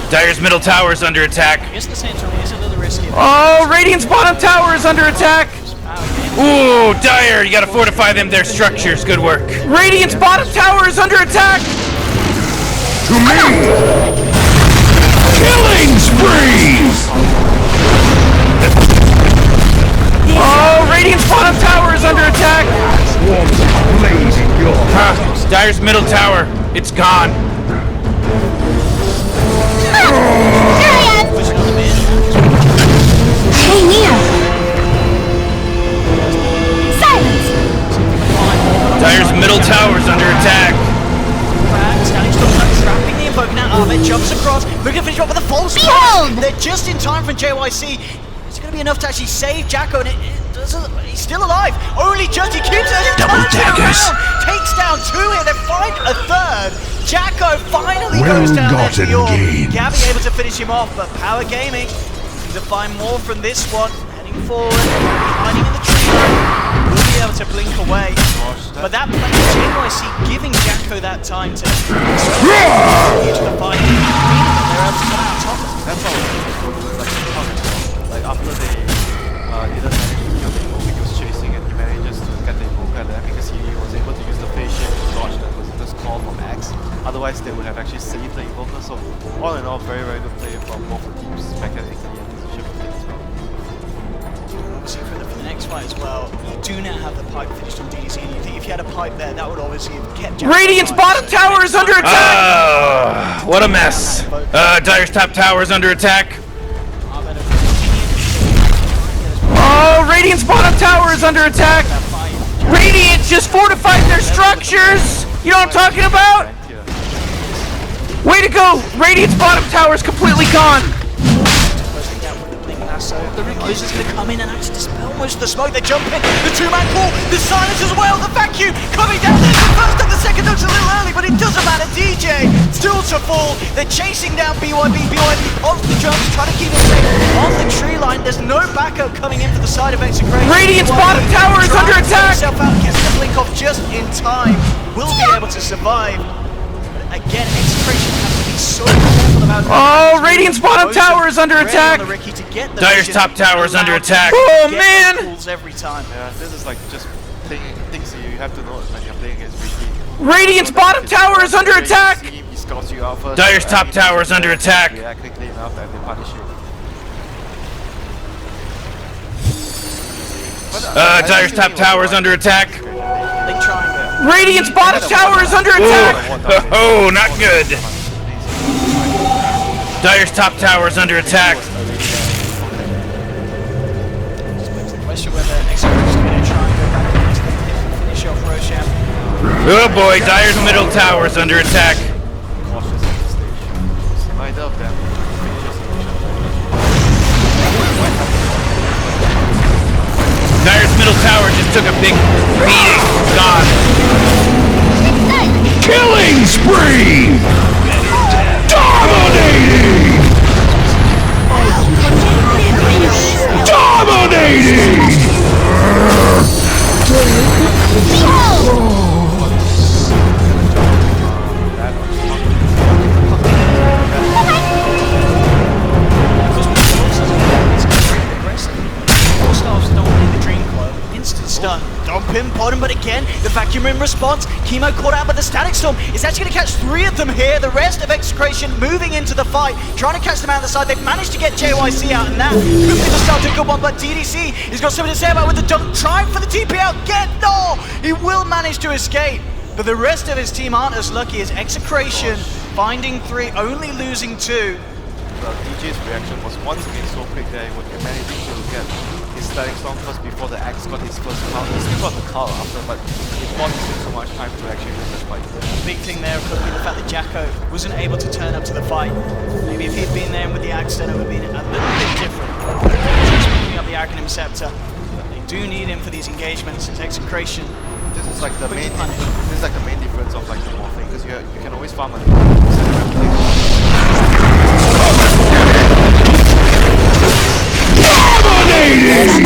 Dire's middle tower is under attack. I guess the same time is a little risky. Oh, Radiant's bottom tower is under attack. Ooh, Dire, you gotta fortify them, their structures. Good work. Radiant's bottom tower is under attack. To me! Killing spree! Oh, Radiant's bottom tower is under attack. Blaze in your heart. Dire's middle tower, it's gone. Stay near. Silence. Dire's middle tower is under attack. Standing strong, trapping the invoker now. Ahmed jumps across, looking to finish off with a false Behold! They're just in time from JYC. It's going to be enough to actually save Jacko, and he's still alive. Only just, he keeps it. Double daggers. Takes down 2 here, they find a third. Jacko finally goes down there to York. Gabby able to finish him off, but PowerGaming to find more from this one. Heading forward, hiding in the tree. Will be able to blink away. But that play, JYC giving Jacko that time to into the fight. They're able to come out on top of it. That's all like after they didn't manage to kill the invoker, he was chasing and he manages to get the invoker there because he was able to use the phase shift to dodge that was just call from Axe. Otherwise they would have actually saved the invoker, so all in all very very good play from both the teams back at XD and this shift as well. Obviously for the next fight as well, you do now have the pipe finished on DDZ, and you think if you had a pipe there, that would obviously have kept Jacko Radiant's alive. bottom tower is under attack. What a mess. Dire's top tower is under attack. Oh, Radiant's bottom tower is under attack. Radiant just fortified their structures. You know what I'm talking about? Way to go! Radiant's bottom tower is completely gone! Closing down with the blink lasso. The Moses is going to come in and actually dispel most of the smoke. They jump in. The two-man call. The silence as well. The vacuum coming down. There's the first and the second looks a little early, but it doesn't matter. DJ still to fall. They're chasing down BYB. BYB off the jumps, trying to keep it safe on the tree line. There's no backup coming in for the side of Execration. Radiant's bottom tower is under attack! Himself out, gets the blink off just in time. Will be able to survive. Again, Execration has to be so careful about. Oh, Radiant's bottom tower is under attack! Dire's top tower is under attack. Oh man! Every time. Yeah, this is like just things you have to know when you're playing against Ricky. Radiant's bottom tower is under attack! He scouts you out first. Dire's top tower is under attack. Yeah, quickly enough and they punish you. Dire's top tower is under attack. They try. Radiant's bottom tower is under attack! Oh, not good. Dire's top tower is under attack. Question whether Execration's going to try and go back and finish off Roshan. Oh boy, Dire's middle tower is under attack. Cautious at this stage. Either of them finishes Dire's middle tower just took a big beating. God. Killing spree! Dominating! Dominating! Stun. Dump him, bottom, but again, the vacuum in response. Chemo caught out by the static storm. It's actually going to catch 3 of them here. The rest of Execration moving into the fight, trying to catch them out the side. They've managed to get JYC out, and that could be the start to a good one. But DDC, he's got something to say about with the dunk, trying for the TP out. No! He will manage to escape. But the rest of his team aren't as lucky as Execration, finding 3, only losing 2. Well, DJ's reaction was once again so quick that he would be managing to get his static storm first before the Axe got his first call. He still got the call after, but it bought him so much time to actually win this fight. The big thing there could be the fact that Jacko wasn't able to turn up to the fight. Maybe if he'd been there with the Axe, then it would have been a little bit different. He's picking up the Arcanum Scepter. They do need him for these engagements. It's Execration. This is like the main. This is like the main difference of like the morphing, because you can always farm a Dominating!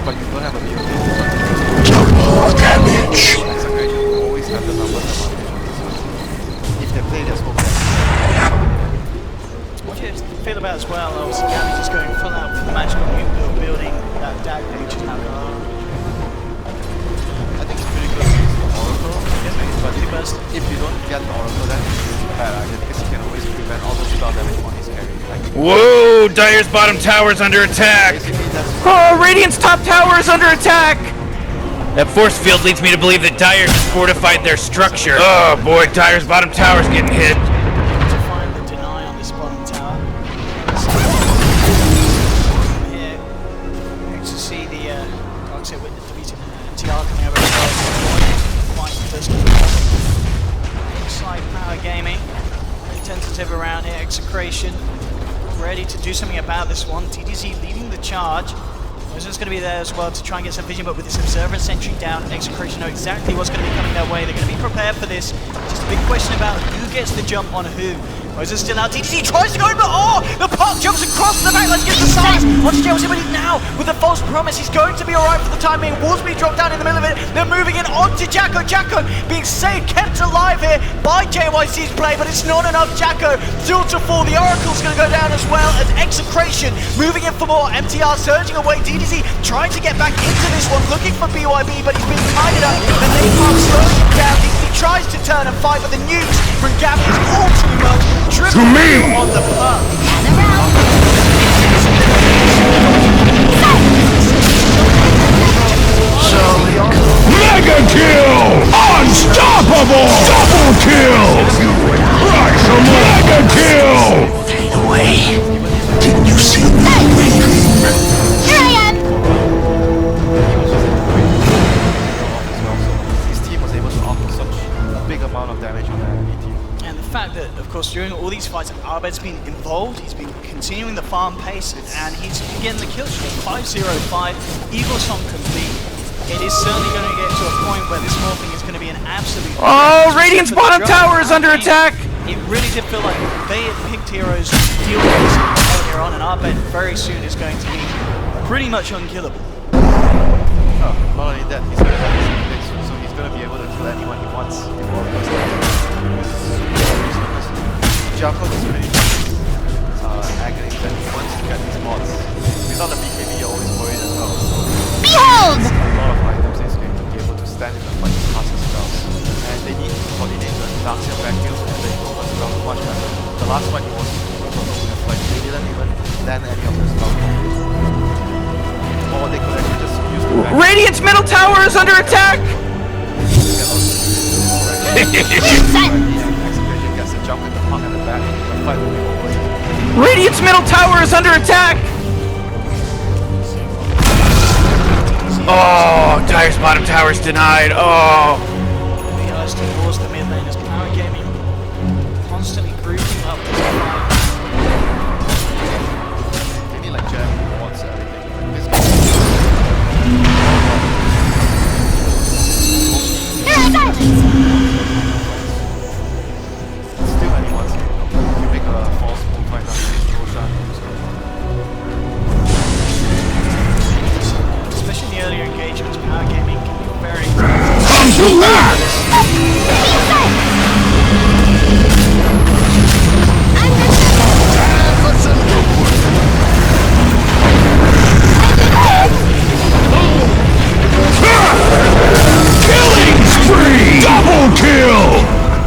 but you don't have a view. Double damage! Execration will always have the numbers advantage. If they play their smoke. What do you feel about as well? Obviously, Gabby's just going full out for the magical new build, building that dagger, which is now gone. I think it's pretty good against the Oracle. But if you don't get the Oracle, then it's a bad idea, because you can always prevent all those spell damage on his carry. Whoa, Dire's bottom tower is under attack. Oh, Radiant's top tower is under attack. That force field leads me to believe that Dire just fortified their structure. Oh boy, Dire's bottom tower is getting hit. To find the deny on this bottom tower. Here, next to see the Darkseid with the deleted TR coming over as well. Quite thirsty. Looks like PowerGaming. Very tentative around here. Execration ready to do something about this one. TDZ leading the charge. Mosen's going to be there as well to try and get some vision, but with this Observer Sentry down, Execration know exactly what's going to be coming their way. They're going to be prepared for this. Just a big question about who gets the jump on who. Mosen's still out. TDZ tries to go in, but the Pop jumps across the back. Let's get the size. Onto JLC, but now with the false promise, he's going to be alright for the time being. Woolsby dropped down in the middle of it. They're moving in onto Jacko. Jacko being saved, kept alive here by JYC's play, but it's not enough. Jacko still to fall. The Oracle's going to go down as well as Execration moving in for more. MTR surging away. DDZ trying to get back into this one, looking for BYB, but he's been tied up. The napalm slowing him down. He tries to turn and fight, but the nukes from Gabby is all too much. To me! On the puck. Mega kill! Unstoppable! Double kill! Crush 'em! Mega kill! Fade away. Didn't you see me? Here I am! His team was able to offer such fights. Abed's been involved, he's been continuing the farm pace, and he's getting the kill streak. 5-0-5, Eagle Song complete. It is certainly going to get to a point where this morphing is going to be an absolute... Oh, Radiant's bottom tower is under attack! It really did feel like they had picked heroes to deal with this earlier on, and Abed very soon is going to be pretty much unkillable. Oh, not only that, he's going to have his index, so he's going to be able to kill anyone he wants in the world. Jacko is really agony that once you get these mods, without the BKB you're always worried as well. So Behold! a lot of items he's going to be able to stand in the fight and cast his spells. And they need to coordinate the Darkseer vacuum and the Eagle spell much better. The last fight was like they didn't even land any of the spells. Or they could actually just use the vacuum. Radiant's middle tower is under attack! Execration gets a jump in the park and the back, the fight will be over. Radiant's middle tower is under attack! Oh, Dire's bottom tower is denied. Oh. The eyes towards the mid lane as PowerGaming constantly grouping up this fight. They need like jam wants everything. This still anyone's game. If you make a false move right now, it's Roshan who's going to Especially in the earlier engagements, PowerGaming can be very... Killing spree! Double kill!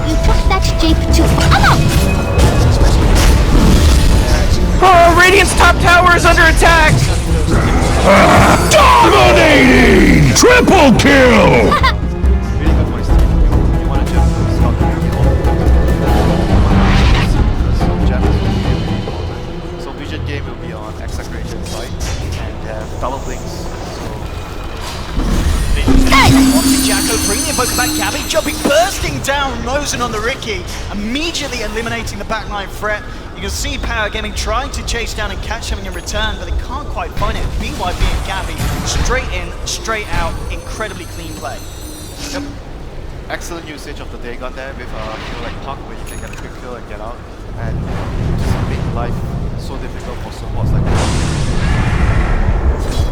You took that shape too far. Oh, Radiant's top tower is under attack! Dominating! Triple kill! really good for his team. You want to just stop the jam is really important. So Vision Game will be on Execration side and have double blinks. Watching Jacko bringing the poke back, Gabby jumping, bursting down Mosen on the Ricky, immediately eliminating the backline threat. You can see PowerGaming trying to chase down and catch something in return, but they can't quite find it. BYB and Gabby, straight in, straight out, incredibly clean play. Yep. Excellent usage of the Dagon there with hero like Puck where you can get a quick kill and get out and just make life so difficult for supports like that.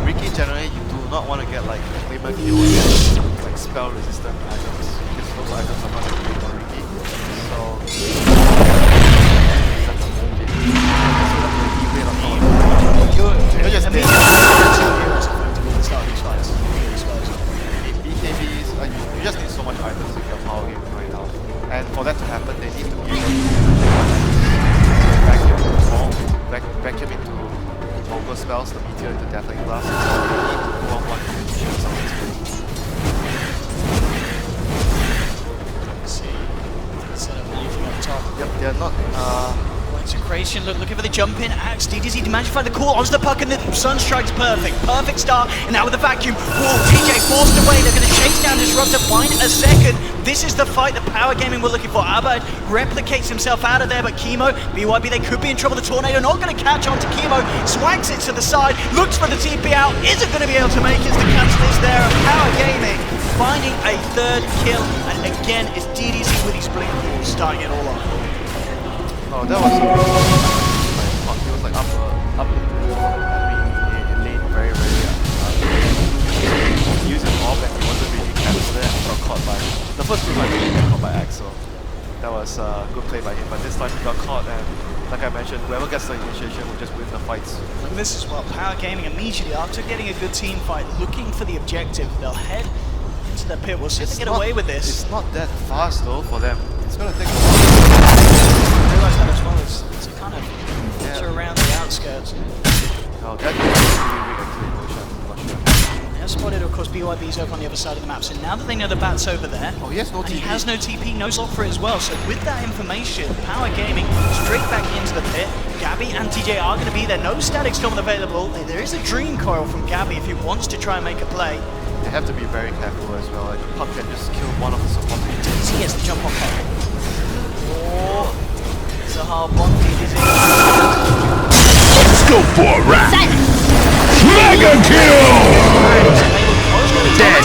Ricky generally you do not want to get like Claimer kill against like spell resistant items because those items are not that great for Ricky. So you're just dead. BKBs, you just need so much items in your power game right now. And for that to happen, they need to be able to vacuum into Ogre spells, the meteor into Deathling Blast. So they need to go on one combination of something See, instead of leaving up top. Yep, they're not. Execration, looking for the jump in. Axe, DDZ managed to find the call onto the puck, and the sun strikes perfect. Perfect start, and now with the vacuum. Whoa, TJ forced away. They're going to chase down Disruptor, find a second. This is the fight that PowerGaming were looking for. Abed replicates himself out of there, but Chemo, BYB, they could be in trouble. The Tornado not going to catch on to Chemo. Swanks it to the side, looks for the TP out, isn't going to be able to make it. The cancel is there. PowerGaming finding a third kill, and again, it's DDZ with his blink balls starting it all off. Oh, that was so good. Like, he was like up into the lane very, using all back, he wasn't really careful there and got caught by the first two fights he got caught by Axel. That was a good play by him, but this time he got caught and like I mentioned, whoever gets the initiation will just win the fights. And this is what PowerGaming immediately after getting a good team fight, looking for the objective, they'll head into the pit. We'll see if they get away with this. It's not that fast though for them. It's gonna take a while. I realised that as well. It's kind of around the outskirts. No, that is really weak actually, Roshan. I'm not sure. They have spotted, of course, BYB's over on the other side of the map. So now that they know the bat's over there, Oh, he has no and TP. he has no TP, no slot for it as well. So with that information, PowerGaming straight back into the pit. Gabby and TJ are going to be there. No static storm available. There is a dream coil from Gabby if he wants to try and make a play. They have to be very careful as well. Like, Puck can just kill one of the supporting. He gets the jump on Puck. So is a hard one. Let's go for a rap. Mega kill! Dead.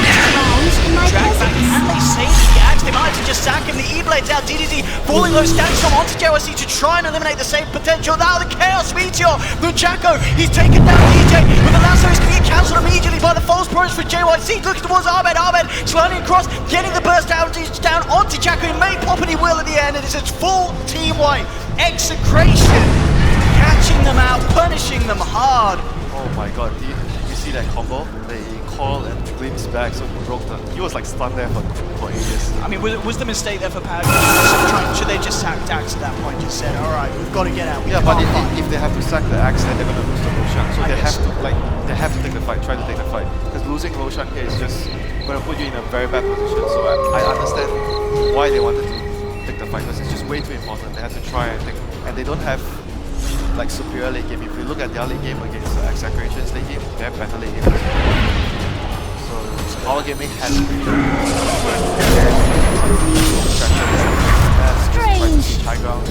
Drag back, and they save the axe. They might have to just sack him. The E-Blade's out. DDZ falling those stacks from onto JYC to try and eliminate the save potential. Now the Chaos Meteor. Nunchaku, he's taken down DJ. With the lasso, he's going to get cancelled immediately by the false progress for JYC. Looking towards Ahmed. Ahmed sliding across, getting the burst down onto Chaku. He may pop and he will at the end. It is its full team wipe. Execration. Catching them out, punishing them hard. Oh my god, did you see that combo? They call and glimpse back, so he broke the... He was like stunned there for ages. I mean, was the mistake there for PowerGaming? Should they just sack Dax at that point? Just said, all right, we've got to get out. Yeah, but if they have to sack the axe, then they're gonna lose the Roshan. So they have to take the fight, try to take the fight. Because losing Roshan here is just gonna put you in a very bad position. So I understand why they wanted to take the fight, because it's just way too important. They have to try and take, and they don't have like superior late game. If you look at their late game against the Execration's late game, they have better late game. So PowerGaming has Strange. high ground.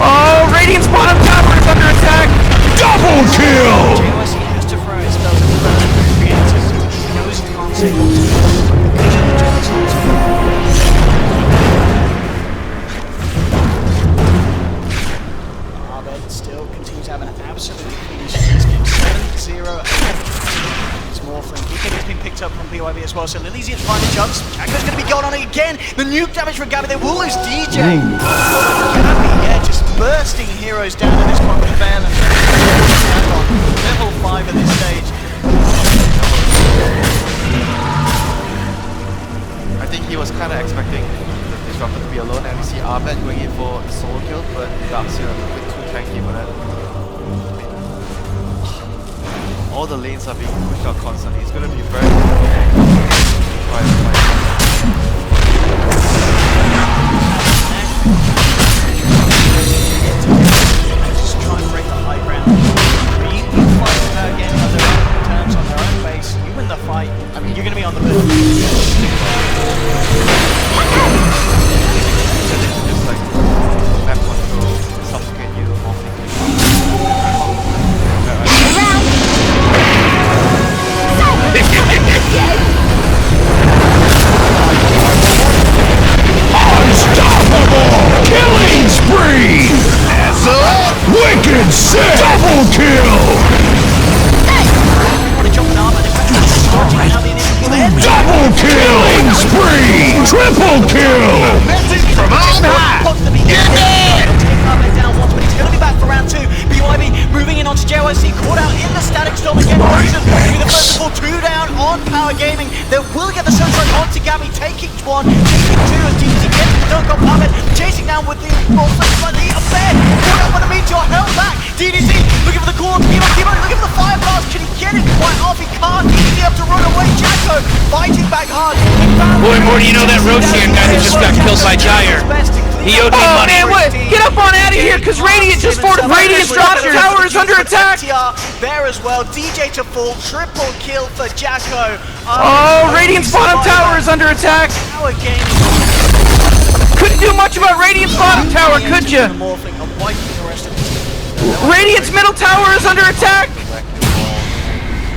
Oh, Radiant's bottom tower is under attack. Double kill! JYC has to throw his spells into the creators. He knows he can't save Ahmed still continues to have an absolutely clean sheet. This game 7-0. It's more from Kika has been picked up from PYB as well. So Lily's yet to find the jumps. Chaco's going to be going on it again. The nuke damage from Gabby. They will lose DJ. Gabby, yeah, just bursting heroes down at this point with Fair. Level 5 at this stage. I think he was kind of expecting the Disruptor to be alone, and we see Ahmed going in for a solo kill, but Dark's here a bit too tanky for that. All the lanes are being pushed out constantly. It's going to be very difficult. Just try and break the high ground. You fight without getting on their own terms, on their own base. You win the fight. I mean, you're going to be on the board. Just like map control, suffocate you, Unstoppable! Killing spree! Wicked sick! Double kill! Double killing spree! Triple kill! From on high! Get in! Down once, but he's going to be back for round 2. BYB moving in onto JYC, caught out in the static storm again. Wilson will be the first of all, 2 down on PowerGaming. They will get the sunstrike onto Gabby, taking 1, taking 2 as DDZ gets the dunk on Ahmed, chasing down with the slightly affair. Caught out by the meteor, held back. DDZ looking for the call to Kimo, looking for the fire blast. Can he get it quite off? He can't. DDZ up to run away. Jacko fighting back hard. Boy, Morty, you know that Roshan guy that just got killed by Dire? He owed me money. Man, what? Get up on out of here, because Radiant just fortified. Radiant's drop tower is under attack. There as well. DJ to full, triple kill for Jacko. Oh, Radiant's bottom tower is under attack. PowerGaming. Couldn't do much about Radiant's bottom tower, could you? Radiant's middle tower is under attack.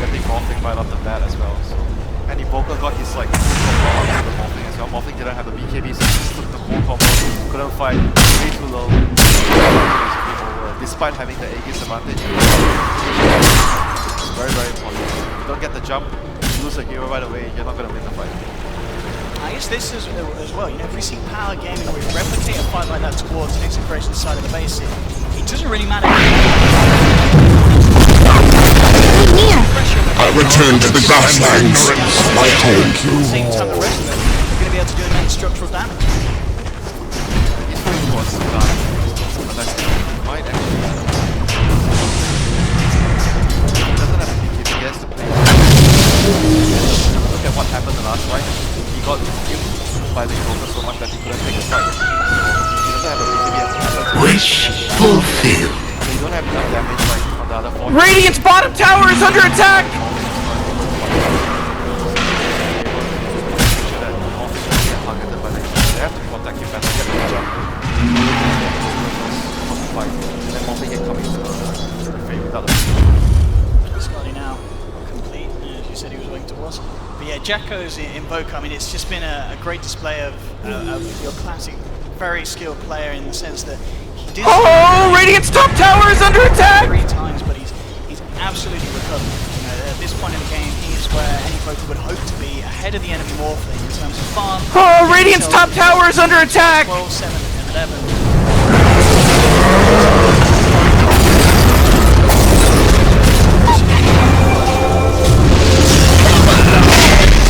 Getting morphing right off the bat as well. So, and Evoker got his like morphing as well. Morphing didn't have the BKB, so he just took the whole combo. Couldn't fight, way too low. Despite having the Aegis advantage. It's very, very important. If you don't get the jump, you lose a hero right away, you're not going to win the fight. I guess this is as well. You know, if we see PowerGaming where we replicate a fight like that towards the Execration side of the base, it doesn't really matter. I return to the grasslands. My home. At the same time, the rest of them are going to be able to do immense structural damage. He's going towards the gun, unless he might actually... He doesn't have a BKB, he has to play. Look at what happened the last fight. He got hit by the Evoker so much that he couldn't take the fight. So he doesn't have a BKB. Wish fulfilled. They don't have enough damage like the other 4. Radiant's bottom tower is under attack! They have to protect him better, get the jump. And then multi-hit coming to the frame without the Scotty now complete, as you said he was waiting towards. But yeah, Jacko's Invoker, I mean, it's just been a great display of your classic, very skilled player in the sense that he did. Oh, Radiant's top tower is under attack! 3 times, but he's absolutely recovered. You know, at this point in the game, he is where any Invoker would hope to be ahead of the enemy morphling in terms of farm. Oh, Radiant's top tower is under attack! 12, 7, and 11.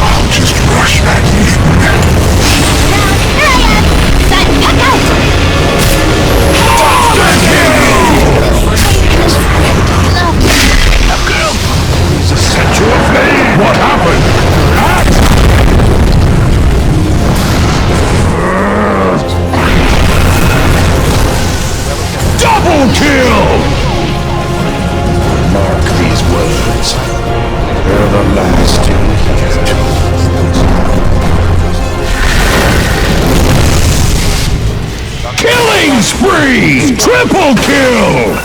I'll just rush that in. Here I am! Sign back out! Set you aflame! What happened? Double kill! Mark these words. They're the last you'll hear. Killing spree! Triple kill!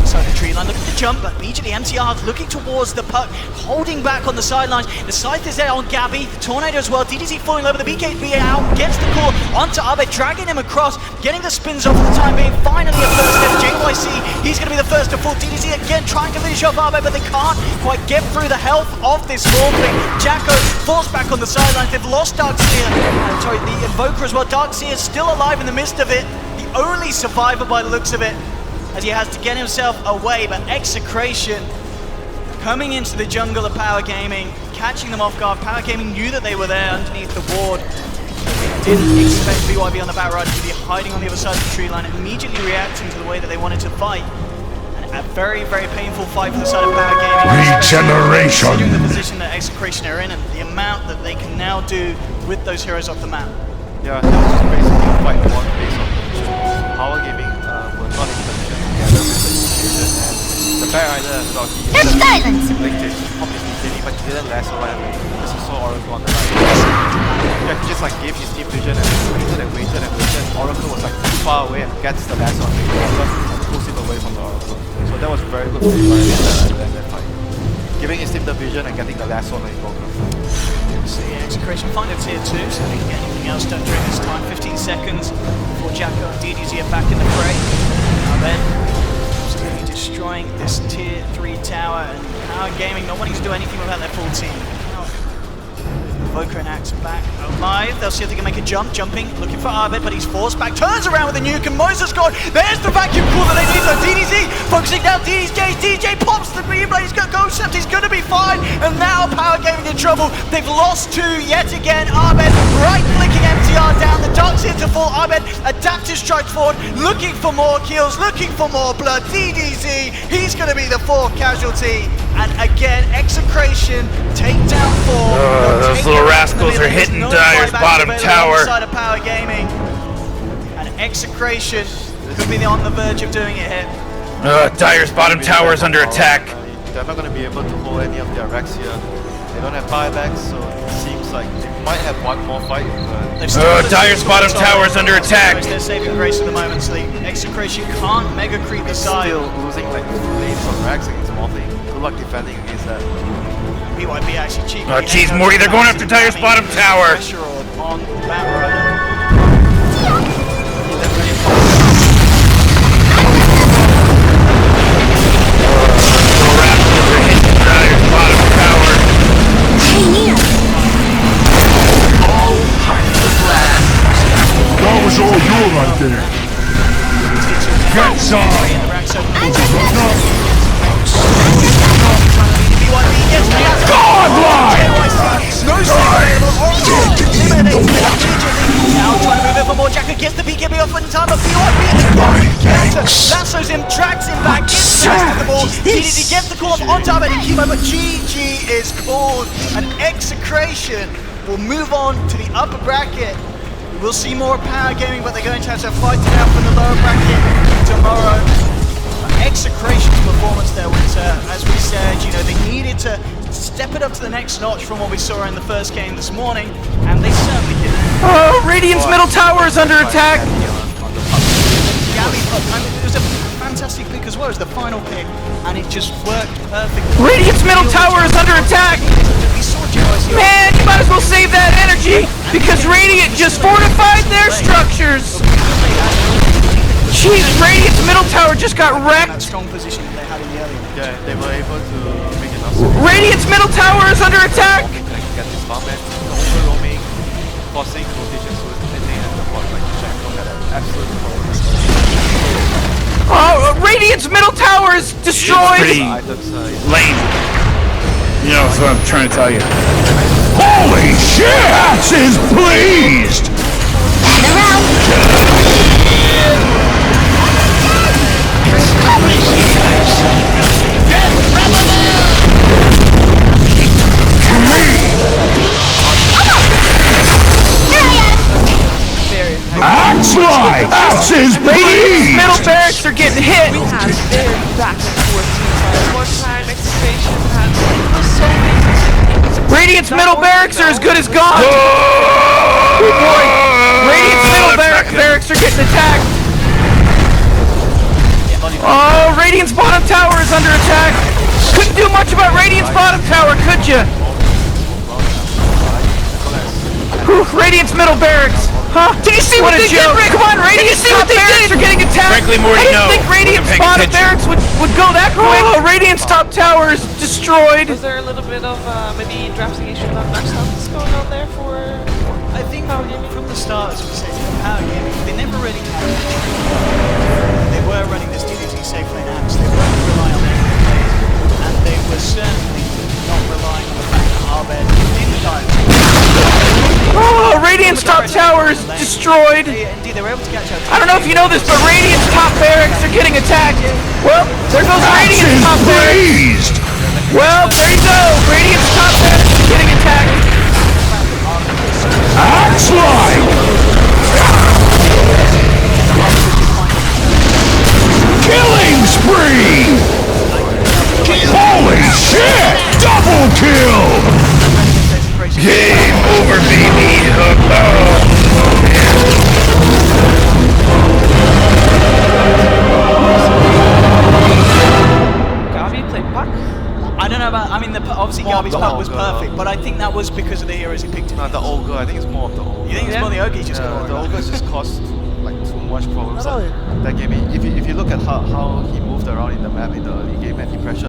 Inside the tree line, look at the jump, but immediately MTR's looking towards the puck, holding back on the sidelines. The scythe is there on Gabby, the tornado as well. DDZ falling over, the BKB out, gets the call onto Abed, dragging him across, getting the spins off for the time being. Finally a first step, JYC, he's going to be the first to fall. DDZ again trying to finish off Abed, but they can't quite get through the health of this Morphling. Jacko falls back on the sidelines, they've lost Darkseer, sorry, the Invoker as well. Darkseer is still alive in the midst of it, the only survivor by the looks of it, as he has to get himself away. But Execration coming into the jungle of PowerGaming, catching them off guard. PowerGaming knew that they were there underneath the ward. They didn't expect BYB on the Batrider to be hiding on the other side of the tree line, immediately reacting to the way that they wanted to fight. And a very, very painful fight for the side of PowerGaming. Regeneration! Considering the position that Execration are in and the amount that they can now do with those heroes off the map. Yeah, that was just basically a fight one based on position. PowerGaming were not in position together with the Execration, and the Batrider thought he There's silence! linked it obviously easily, but he didn't last so what happened because he saw Oracle on the right. Yeah, he just like gave his deep vision and waited. Oracle was like too far away and gets the last on the Oracle and pulls him away from the Oracle. So that was very good play by that fight. Giving his team the vision and getting the last on the Oracle. So yeah, Execration find a tier 2, so they can get anything else done during this time. 15 seconds before Jacko and DDZ are back in the fray. Now then, absolutely destroying this tier 3 tower, and PowerGaming not wanting to do anything without their full team. Invoker and Axe back alive. They'll see if they can make a jump. Jumping, looking for Arbit, but he's forced back. Turns around with a nuke, and Moses gone. There's the vacuum core that they need. So DDZ focusing down DDZ. DJ pops the Beamblade. He's got Ghost Steps. He's going to be fine. And now PowerGaming in trouble. They've lost 2 yet again. Arbit right-clicking MTR down. The Dark's here to fall. Arbit adaptive strikes forward, looking for more kills, looking for more blood. DDZ, he's going to be the 4th casualty. And again, Execration take down 4. Those little rascals are hitting Dire's bottom tower. Side of PowerGaming, and Execration could be on the verge of doing it here. Dire's bottom tower is under attack. They're not going to be able to hold any of their racks here. They don't have buybacks, so it seems like they might have one more fight. But Dire's bottom tower is under attack. They're saving grace at the moment, so the Execration can't mega creep the side. still losing like lanes of racks against Morphling. Good luck defending against that. BYB actually cheeky. Oh jeez, Morty, they're going after Dire's bottom tower. Pressure on Batrider. That was all you right there. Get some! Godlike! Now trying to move in for more. Jacko gets the BKB off in time, but BYB lassos him, drags him back, gets the rest of the ball. DDZ gets the call off on time, and Kimo, but GG is called. An Execration will move on to the upper bracket. We'll see more PowerGaming, but they're going to have to fight it out from the lower bracket. tomorrow. Execration's performance there was, as we said, you know, they needed to step it up to the next notch from what we saw in the first game this morning, and they certainly did. Oh, Radiant's middle tower is under attack. Gabby, it was a fantastic pick as well as the final pick, and it just worked perfectly. Radiant's middle tower is under attack. We saw Jersey. Man, you might as well save that energy because Radiant just fortified their structures. Jeez, Radiant's middle tower just got That wrecked. strong position that they had in the early match. Yeah, they were able to make enough. Radiant's middle tower is under attack. Get this farm and over roaming, forcing rotations with anything at the bot like Jack. Look at that, absolutely flawless. Oh, Radiant's middle tower is destroyed. Pretty Items, lame. You know, that's what I'm trying to tell you. Holy shit! Axe is pleased! Axe slide! Axe is Radiant's pleased! middle barracks are getting hit. We had very back and forth teamfights. One time Execration had so many. Radiant's middle barracks are as good as gone. Oh boy! Radiant's middle barracks are getting attacked. Oh, Radiant's bottom tower is under attack. Couldn't do much about Radiant's bottom tower, could you? Whew, Radiant's middle barracks. Huh? Did you see what they did, Rick? Come on, Radiant's top barracks are getting attacked. Frankly, Morty, I didn't no. think Radiant's Wasn't paying bottom attention. barracks would go that quick. Oh, Radiant's top tower is destroyed. Was there a little bit of maybe drafting issue on match that's going on there for? I think from the start, as we said, PowerGaming, they never really had. They were running this DDT safe lane apps. They weren't relying on their players, and they were certainly not relying on the fact that Arbed in the dive. Oh, Radiant's top tower is destroyed. Indeed, they were able to catch up. I don't know if you know this, but Radiant's top barracks are getting attacked. Well, there goes Axe Radiant's is top barracks. pleased! Well, there you go. Radiant's top barracks are getting attacked. Axe slide! Killing spree! Holy shit! Double kill! Game over, baby! Gabi played puck. I don't know about. I mean, obviously More of Gabi's the puck was ogre. perfect, but I think that was because of the heroes he picked. No, the ogre. I think it's more of the ogre. You think it's more the ogre he just got? The ogre just caused like too much problems. That game. If you look at how he moved around in the map in the early game and he pressured.